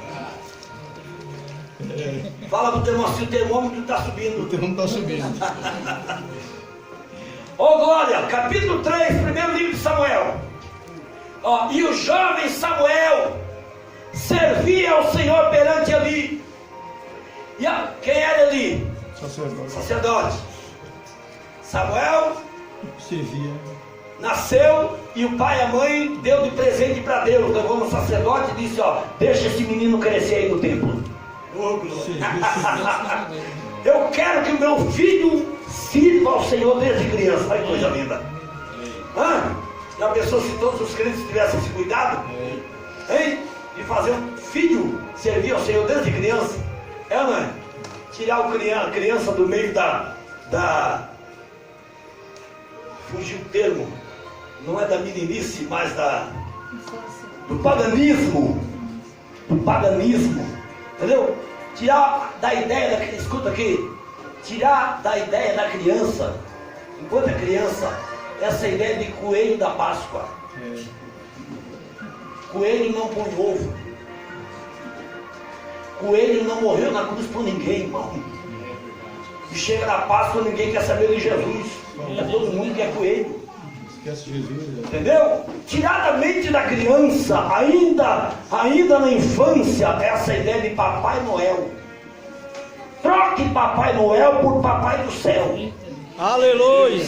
Fala pro teu irmão se o termômetro está subindo. O termômetro está subindo. Ô glória, capítulo 3, primeiro livro de Samuel. Ó, e o jovem Samuel servia ao Senhor perante Eli. E quem era Eli? Sacerdote. Samuel servia. Nasceu e o pai e a mãe deu de presente para Deus. Levou no sacerdote e disse: ó, deixa esse menino crescer aí no templo. Eu quero que o meu filho sirva ao Senhor desde criança. Olha que coisa linda. Já pensou se todos os crentes tivessem esse cuidado? Hein? De fazer um filho servir ao Senhor desde criança? É ou não é? Tirar a criança do meio fugir o termo. Não é da meninice, mas do paganismo. Do paganismo. Entendeu? Tirar da ideia escuta aqui. Tirar da ideia da criança, enquanto é criança, essa ideia de coelho da Páscoa. Coelho não põe ovo. Coelho não morreu na cruz por ninguém, irmão. E chega na Páscoa, ninguém quer saber de Jesus. É todo mundo que é coelho. Esquece Jesus. Entendeu? Tirar da mente da criança, ainda na infância, essa ideia de Papai Noel. Troque Papai Noel por Papai do Céu. Aleluia!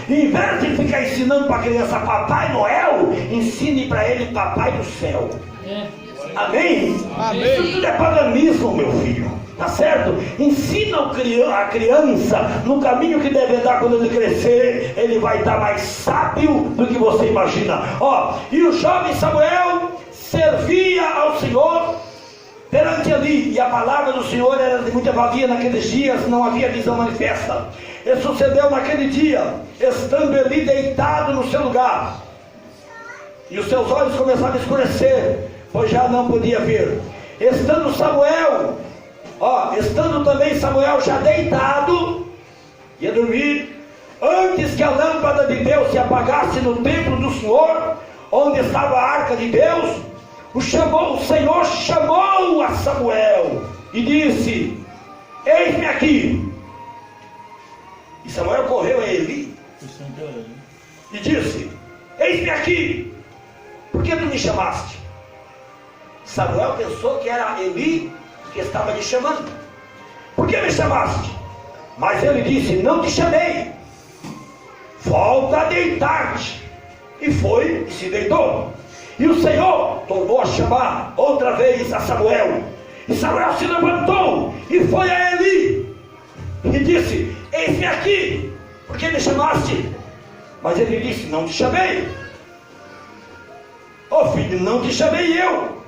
Em vez de ficar ensinando para a criança Papai Noel, ensine para ele Papai do Céu. Amém? Amém. Isso tudo é paganismo, meu filho. Tá certo? Ensina a criança no caminho que deve andar quando ele crescer. Ele vai estar mais sábio do que você imagina. Ó, e o jovem Samuel servia ao Senhor perante Eli, e a palavra do Senhor era de muita valia naqueles dias, não havia visão manifesta. E sucedeu naquele dia, estando Eli deitado no seu lugar, e os seus olhos começaram a escurecer, pois já não podia ver. Estando também Samuel já deitado, ia dormir, antes que a lâmpada de Deus se apagasse no templo do Senhor, onde estava a arca de Deus, o Senhor chamou a Samuel e disse: eis-me aqui. E Samuel correu a Eli e disse: eis-me aqui, por que tu me chamaste? Samuel pensou que era Eli que estava lhe chamando. Por que me chamaste? Mas ele disse: não te chamei, volta a deitar-te. E foi e se deitou. E o Senhor tornou a chamar outra vez a Samuel. E Samuel se levantou e foi a Eli e disse: eis-me aqui, por que me chamaste? Mas ele disse: não te chamei. Ó filho, não te chamei eu,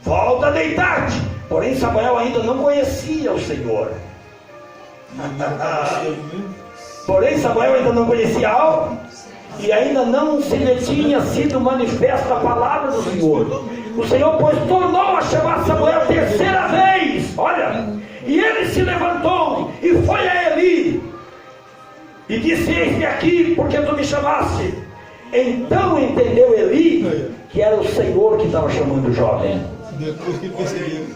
volta a deitar-te. Porém Samuel ainda não conhecia o Senhor. Porém Samuel ainda não conhecia algo, e ainda não se lhe tinha sido manifesta a palavra do Senhor. O Senhor, pois, tornou a chamar Samuel a terceira vez. Olha, e ele se levantou e foi a Eli e disse: eis-me aqui, porque tu me chamaste. Então entendeu Eli que era o Senhor que estava chamando o jovem. Depois que percebeu.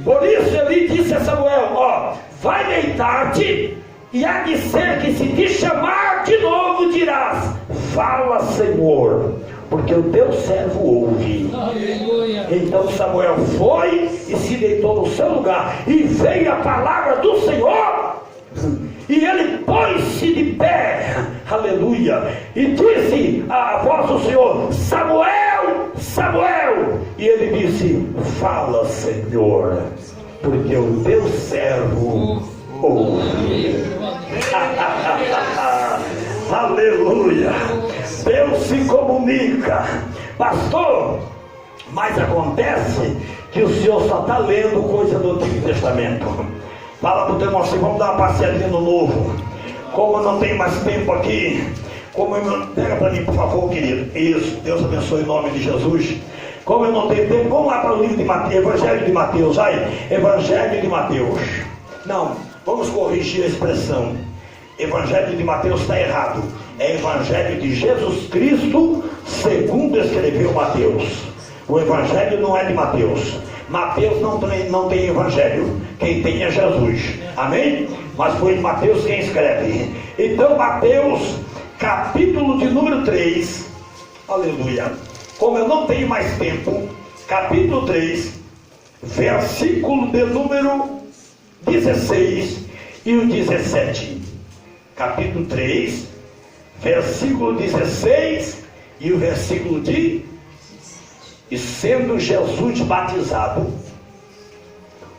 Por isso Eli disse a Samuel: ó, vai deitar-te, e há de ser que se te chamar de novo dirás: fala, Senhor, porque o teu servo ouve. Aleluia. Então Samuel foi e se deitou no seu lugar, e veio a palavra do Senhor, e ele pôs-se de pé aleluia, e disse a voz do Senhor: Samuel, Samuel. E ele disse: fala, Senhor, porque o teu servo ouve. Aleluia. Deus se comunica, pastor. Mas acontece que o senhor só está lendo coisa do Antigo Testamento. Fala para o teu irmão assim: vamos dar uma passeadinha no Novo. Como eu não tenho mais tempo aqui, pega para mim, por favor, querido. Isso, Deus abençoe em nome de Jesus. Como eu não tenho tempo, vamos lá para o livro de Mateus, Evangelho de Mateus, vai, Evangelho de Mateus. Não, vamos corrigir a expressão. Evangelho de Mateus está errado. É Evangelho de Jesus Cristo, segundo escreveu Mateus. O Evangelho não é de Mateus. Mateus não tem Evangelho. Quem tem é Jesus. Amém? Mas foi Mateus quem escreve. Então, Mateus, capítulo de número 3. Aleluia. Como eu não tenho mais tempo, capítulo 3, versículo de número 16 e o 17. Capítulo 3, versículo 16 e o versículo de... E sendo Jesus batizado,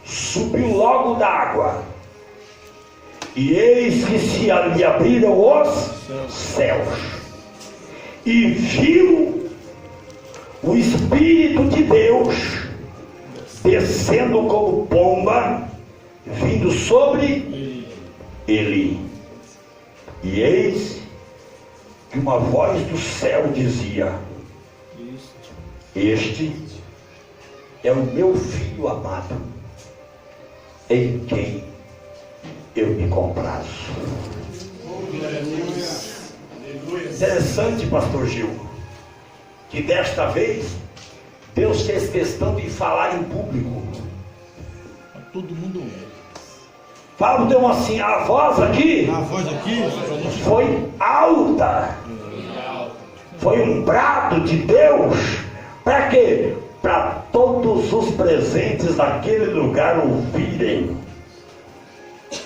subiu logo da água, e eis que se lhe abriram os céus, e viu o Espírito de Deus descendo como pomba, vindo sobre ele. E eis que uma voz do céu dizia: este é o meu filho amado, em quem eu me comprazo. Interessante, pastor Gil, que desta vez Deus fez questão de falar em público. Todo mundo ouve. Fala deu assim: a voz aqui foi alta, foi um brado de Deus. Para quê? Para todos os presentes daquele lugar ouvirem.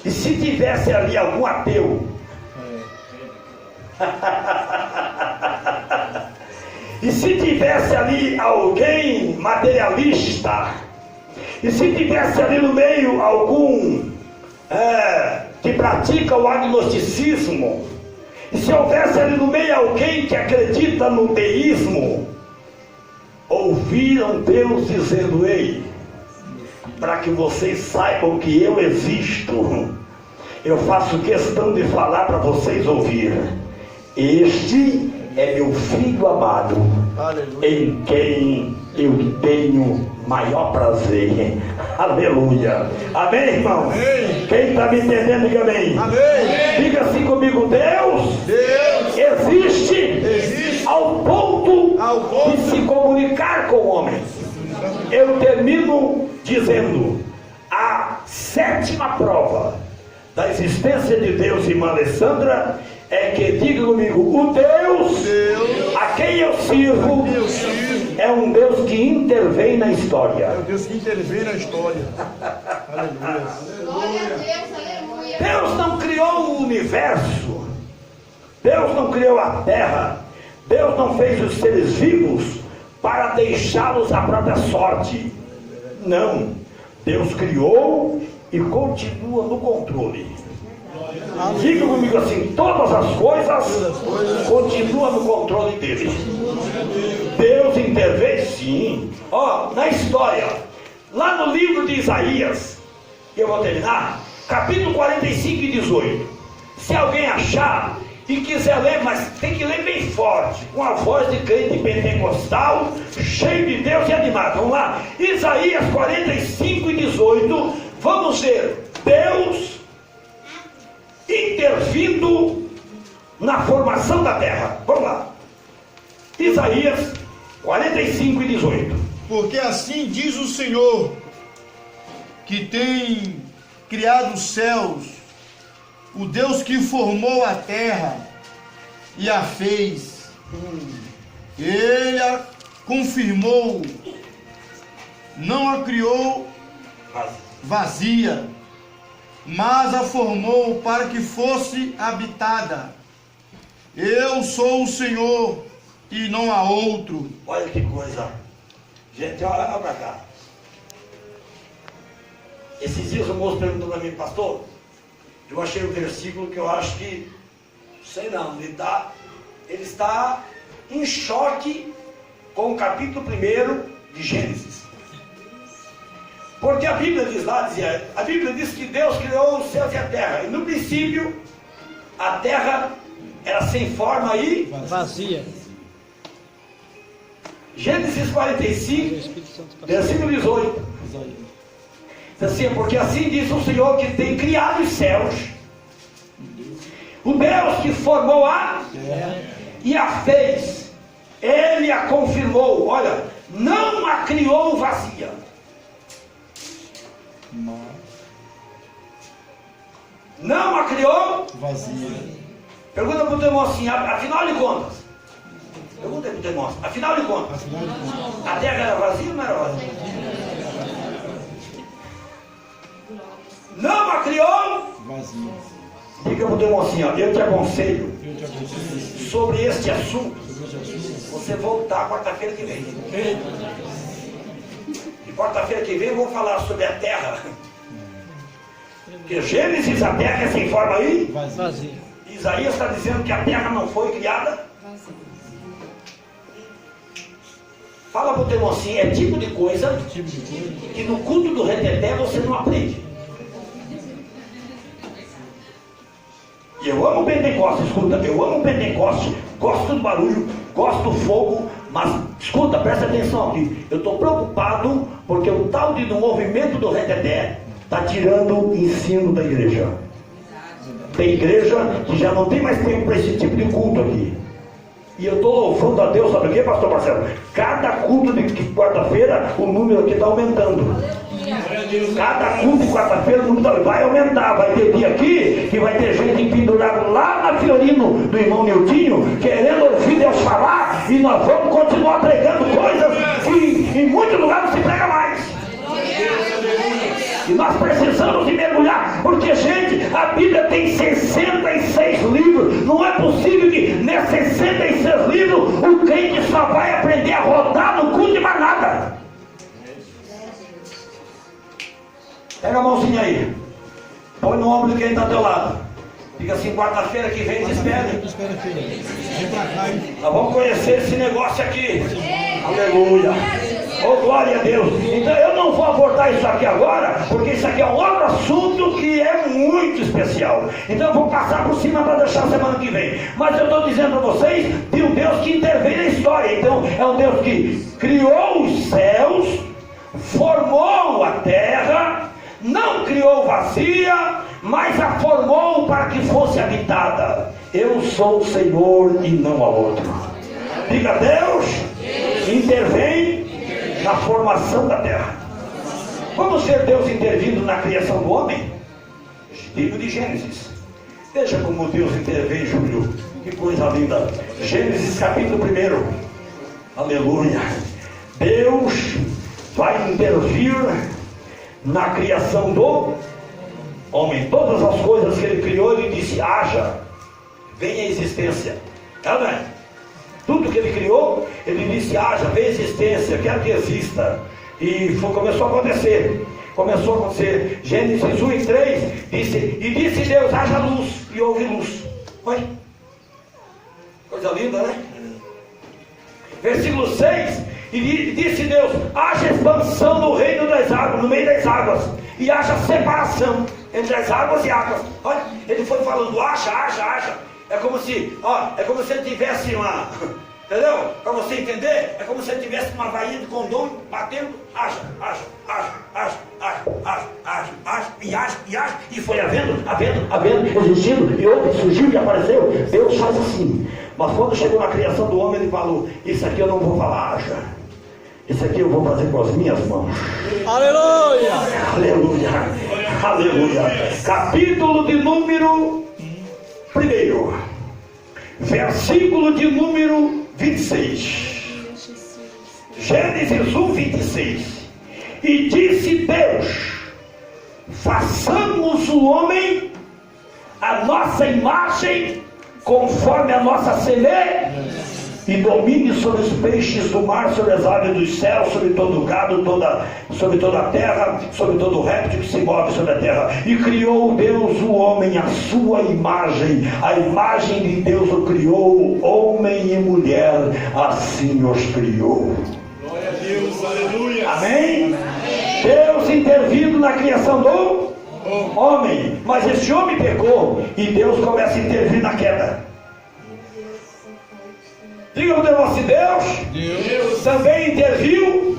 E se tivesse ali algum ateu, e se tivesse ali alguém materialista, e se tivesse ali no meio algum que pratica o agnosticismo, e se houvesse ali no meio alguém que acredita no teísmo, ouviram Deus dizendo: ei, para que vocês saibam que eu existo, eu faço questão de falar para vocês ouvir. Este é meu filho amado, aleluia, em quem eu tenho maior prazer. Aleluia. Amém, irmão? Amém. Quem está me entendendo, diga amém. Amém. Diga assim comigo: Deus existe ao ponto de se comunicar com o homem. Eu termino dizendo: a sétima prova da existência de Deus, irmã Alessandra, é que, diga comigo, o Deus a quem eu sirvo é um Deus que intervém na história. É o Deus que intervém na história. Aleluia. Glória a Deus, aleluia. Deus não criou o universo, Deus não criou a terra, Deus não fez os seres vivos para deixá-los à própria sorte. Não, Deus criou e continua no controle. Diga comigo assim: todas as coisas continuam no controle dele. Deus intervém, sim. Na história, lá no livro de Isaías, eu vou terminar, capítulo 45 e 18. Se alguém achar e quiser ler, mas tem que ler bem forte, com a voz de crente pentecostal, cheio de Deus e animado. Vamos lá, Isaías 45 e 18. Vamos ver Deus intervindo na formação da terra. Vamos lá, Isaías 45 e 18. Porque assim diz o Senhor, que tem criado os céus, o Deus que formou a terra e a fez. Ele a confirmou, não a criou vazia, mas a formou para que fosse habitada. Eu sou o Senhor e não há outro. Olha que coisa. Gente, olha para cá. Esses dias o moço perguntou para mim, pastor, eu achei um versículo que eu acho que, sei não, ele está em choque com o capítulo 1 de Gênesis. Porque a Bíblia diz lá, a Bíblia diz que Deus criou os céus e a terra. E no princípio, a terra era sem forma e Vazia. Gênesis 45, versículo 18. Diz assim, porque assim diz o Senhor que tem criado os céus, o Deus que formou a e a fez, Ele a confirmou. Olha, não a criou vazia. Não a criou Vazia. Pergunta para o teu irmão assim, afinal de contas. Pergunta para o teu irmão, afinal de contas. A terra era vazia ou não era vazia? Não a criou Vazia. Diga para o teu irmão assim, ó, eu te aconselho Eu te aconselho sobre este assunto sobre esse assunto. você voltar quarta-feira que vem. E quarta-feira que vem eu vou falar sobre a terra. Porque Gênesis, a terra é sem forma aí. Vazia. Isaías está dizendo que a terra não foi criada. Fala para o teu irmão assim, é tipo de coisa que no culto do reteté você não aprende. E eu amo o Pentecostes, escuta, eu amo o Pentecostes, gosto do barulho, gosto do fogo, mas escuta, presta atenção aqui, eu estou preocupado porque o tal do movimento do reteté está tirando o ensino da igreja. Tem igreja que já não tem mais tempo para esse tipo de culto aqui. E eu estou louvando a Deus, sabe o que, pastor Marcelo? Cada culto de quarta-feira, o número aqui está aumentando. Cada culto de quarta-feira, o número vai aumentar. Vai ter dia aqui que vai ter gente pendurada lá na Fiorino do irmão Niltinho, querendo ouvir Deus falar, e nós vamos continuar pregando coisas que em muitos lugares não se prega mais. E nós precisamos de mergulhar, porque, gente, a Bíblia tem 66 livros. Não é possível que nesses 66 livros o crente só vai aprender a rodar no culto e mais nada. Pega a mãozinha aí, põe no ombro de quem está ao teu lado. Diga assim, quarta-feira que vem, te espere. Vem pra cá, hein? Nós vamos conhecer esse negócio aqui. Aleluia. Oh, glória a Deus. Então eu não vou abordar isso aqui agora, porque isso aqui é um outro assunto que é muito especial. Então eu vou passar por cima para deixar semana que vem. Mas eu estou dizendo para vocês de um Deus que intervém na história. Então é um Deus que criou os céus, formou a terra, não criou vazia, mas a formou para que fosse habitada. Eu sou o Senhor e não há outro. Diga, Deus intervém na formação da terra. Vamos ver Deus intervindo na criação do homem? Livro de Gênesis. Veja como Deus intervém, Júlio. Que coisa linda. Gênesis capítulo 1. Aleluia. Deus vai intervir na criação do homem. Todas as coisas que ele criou, ele disse, haja, venha a existência. Amém? Tudo que ele criou, ele disse, haja, venha a existência, quero que exista. E começou a acontecer. Começou a acontecer. Gênesis 1 e 3 disse Deus, haja luz, e houve luz. Oi? Coisa linda, né? Versículo 6, e disse Deus, haja expansão no reino das águas, no meio das águas, e haja separação entre as águas e águas. Olha, ele foi falando, haja. É como se, é como se ele tivesse uma, entendeu? Para você entender, é como se ele tivesse uma varinha de condom batendo, haja, e foi havendo, existindo, e outro surgiu e apareceu. Deus faz assim. Mas quando chegou na criação do homem, ele falou, isso aqui eu não vou falar, haja. Isso aqui eu vou fazer com as minhas mãos. Aleluia! Aleluia! Capítulo de número 1, versículo de número 26. Gênesis 1, 26. E disse Deus, façamos o homem a nossa imagem, conforme a nossa semelhança, e domine sobre os peixes do mar, sobre as aves dos céus, sobre todo o gado, sobre toda a terra, sobre todo o réptil que se move sobre a terra. E criou Deus o homem à sua imagem, a imagem de Deus o criou, homem e mulher, assim os criou. Glória a Deus, aleluia. Amém? Deus intervindo na criação do homem, mas esse homem pecou e Deus começa a intervir na queda. Diga o Deus assim: Deus também interviu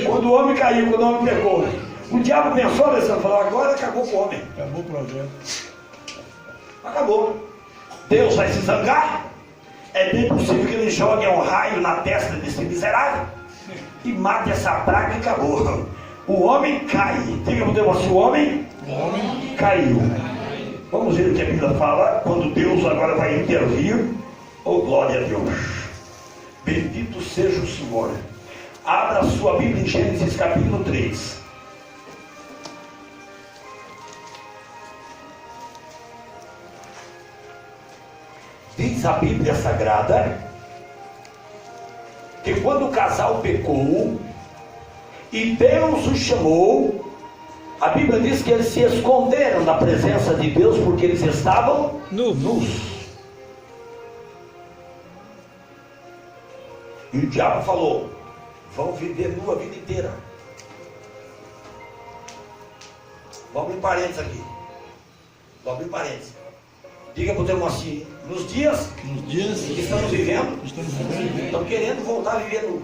quando o homem caiu, quando o homem pecou. O diabo pensou, Alessandro, falou: agora acabou com o homem. Acabou o projeto. Acabou. Deus vai se zangar. É bem possível que ele jogue um raio na testa desse miserável e mate essa praga e acabou. O homem cai. Diga o Deus assim: o homem caiu. Vamos ver o que a Bíblia fala quando Deus agora vai intervir. Oh, glória a Deus. Bendito seja o Senhor. Abra a sua Bíblia em Gênesis capítulo 3. Diz a Bíblia Sagrada que quando o casal pecou e Deus os chamou, a Bíblia diz que eles se esconderam da presença de Deus porque eles estavam nus. E o diabo falou: vão viver nu a vida inteira. Vamos abrir parênteses aqui. Vamos abrir parênteses. Diga para o teu assim: nos dias que estamos vivendo, estão querendo voltar a viver nu.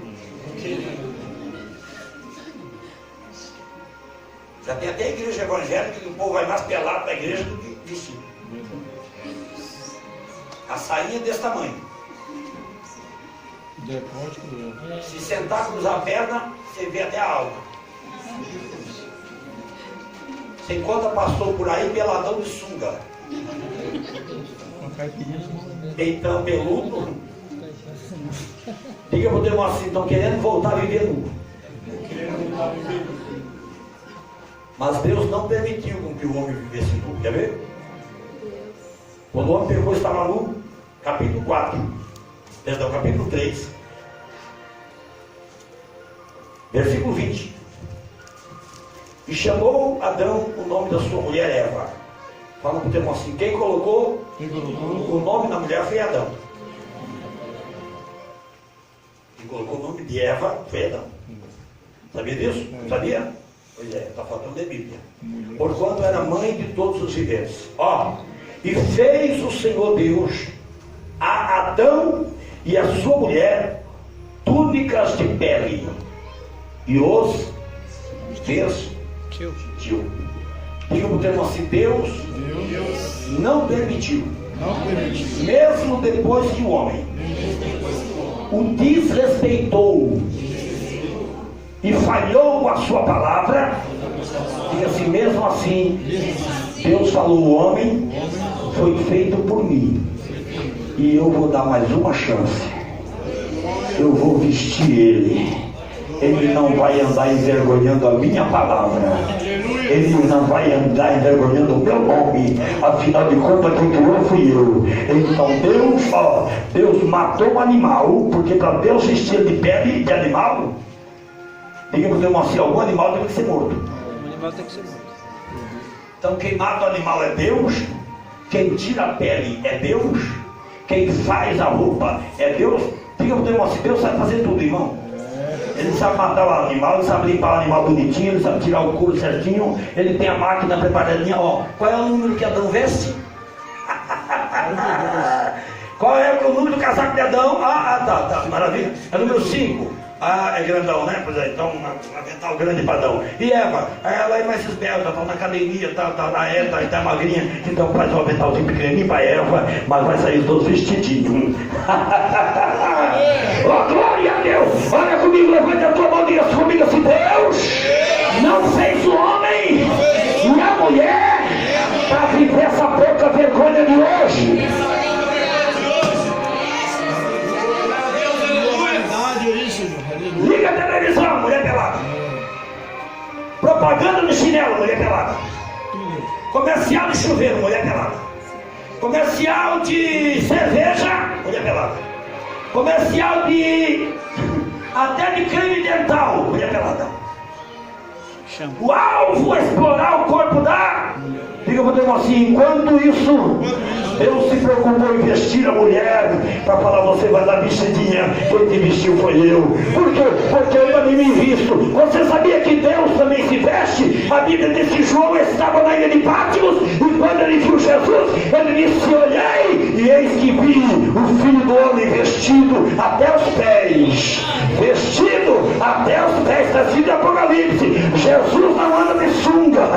Já tem até a igreja evangélica que o povo vai mais pelado para a igreja do que vestido. A sainha desse tamanho. Se sentar, cruzar a perna, você vê até a alma. Você encontra pastor por aí peladão de sunga, peitão peludo. Diga para o teu assim: estão querendo voltar a viver nu. Mas Deus não permitiu com que o homem vivesse nu. Quer ver? Quando o homem pegou, estava nu. Capítulo 4. Perdão, capítulo 3. Versículo 20. E chamou Adão o nome da sua mulher Eva. Fala para o teu assim: quem colocou o nome da mulher foi Adão. Quem colocou o nome de Eva foi Adão. Sabia disso? Sabia? Pois é, está faltando de Bíblia. Porquanto era mãe de todos os viventes. E fez o Senhor Deus a Adão e a sua mulher túnicas de pele, e os vestiu. Diga para o teu assim: Deus não permitiu, mesmo depois que o homem o desrespeitou e falhou a sua palavra. Diga assim: mesmo assim, Deus falou: o homem foi feito por mim, e eu vou dar mais uma chance. Eu vou vestir ele. Ele não vai andar envergonhando a minha palavra. Ele não vai andar envergonhando o meu nome. Afinal de contas, quem criou fui eu. Então Deus matou um animal, porque para Deus vestir de pele de animal, diga para o teu irmão assim: algum animal tem que ser morto. O animal tem que ser morto. Então quem mata o animal é Deus. Quem tira a pele é Deus. Quem faz a roupa é Deus. Diga para o teu irmão assim: Deus sabe fazer tudo, irmão. Ele sabe matar o animal, ele sabe limpar o animal bonitinho, ele sabe tirar o couro certinho, ele tem a máquina preparadinha. Qual é o número que Adão veste? Qual é o número do casaco de Adão? Tá, maravilha. É o número 5. É grandão, né? Pois é, então um avental grande para Adão. E Eva, ela é mais esbelta, tá na academia, tá na ETA, tá magrinha. Então faz um aventalzinho pequenininho para Eva, mas vai sair todos vestidinhos. Glória a Deus! Olha comigo, levante a tua mão e diga comigo assim: Deus não fez o homem e a mulher para viver essa pouca vergonha de hoje. Liga a televisão, mulher pelada. Propaganda no chinelo, mulher pelada. Comercial de chuveiro, mulher pelada. Comercial de cerveja, mulher pelada. Comercial de até de creme dental, mulher pelada. O alvo é explorar o corpo da. Diga para o irmão assim: enquanto isso, Deus se preocupou em vestir a mulher para falar: você vai dar vestidinha, quem te vestiu foi eu. Por quê? Porque eu também me visto. Você sabia que Deus também se veste? A Bíblia diz que João estava na ilha de Patmos e quando ele viu Jesus, ele disse: olhei e eis que vi o Filho do Homem vestido até os pés. Vestido até os pés, está escrito em Apocalipse. Jesus não anda de sunga.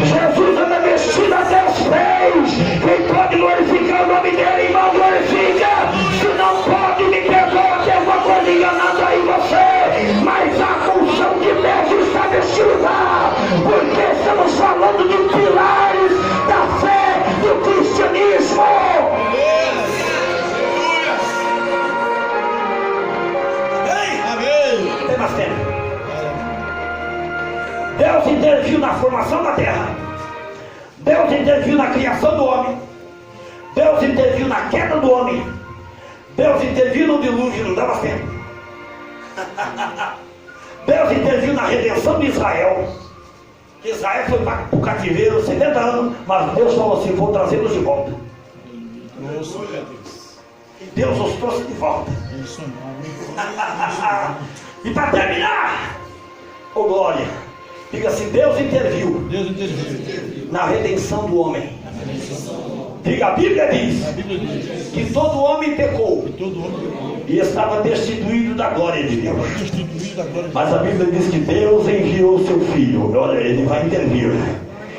Jesus anda vestido até os pés. Quem pode glorificar o nome dele, irmão, glorifica. Se não pode, me perdoa, tem alguma coisa enganando aí você. Mas a função de Deus está vestida, porque estamos falando de pilares da fé do cristianismo. Amém? Tem mais tempo. Deus interviu na formação da terra. Deus interviu na criação do homem. Deus interviu na queda do homem. Deus interviu no dilúvio, não dá mais tempo. Deus interviu na redenção de Israel. Israel foi para o cativeiro 70 anos, mas Deus falou assim: vou trazê-los de volta. E Deus os trouxe de volta. E para terminar, ô glória, diga assim: Deus interviu na redenção do homem. Diga: a Bíblia diz que todo homem pecou e estava destituído da glória de Deus. Mas a Bíblia diz que Deus enviou o seu Filho. Olha, ele vai intervir.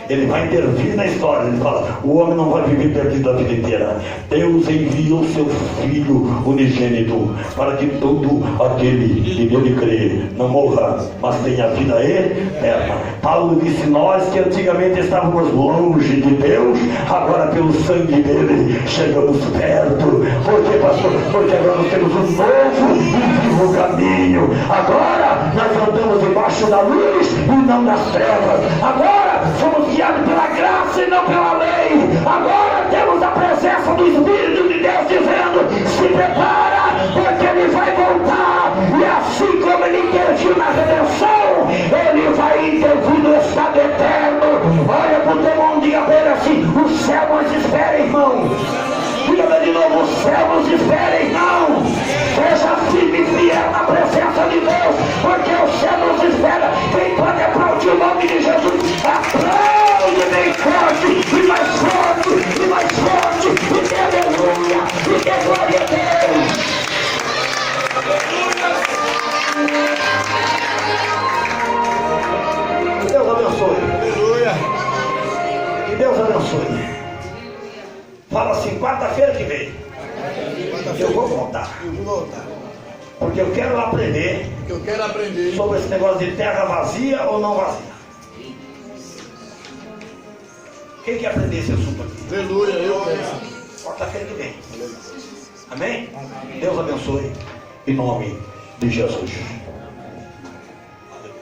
Ele vai intervir na história. Ele fala: o homem não vai viver perdido a vida inteira. Deus enviou o seu Filho unigênito para que todo aquele que nele crê não morra, mas tenha vida eterna. Paulo disse: nós que antigamente estávamos longe de Deus, agora pelo sangue dele chegamos perto. Por quê, pastor? Porque agora nós temos um novo e vivo caminho. Agora nós andamos debaixo da luz e não das trevas. Agora somos guiados pela graça e não pela lei. Agora temos a presença do Espírito de Deus dizendo: se prepara, porque ele vai voltar. E assim como ele interviu na redenção, ele vai intervir no estado eterno. Olha para o teu irmão, diga para ele assim: o céu nos espera, irmão. Diga de novo: o céu nos espera, irmão. Seja firme e fiel na presença de Deus, porque o céu nos espera. Quem pode aplaudir o nome de Jesus, aplaude bem forte, e mais forte, e mais forte, e dê aleluia, e dê glória a Deus. Que Deus abençoe. Aleluia. Que Deus abençoe. Fala assim: quarta-feira que vem eu vou voltar. Porque eu quero aprender sobre esse negócio de terra vazia ou não vazia. Quem quer aprender esse assunto aqui? Aleluia, eu quero. Quarta-feira que vem. Amém? Deus abençoe. Em nome de Jesus.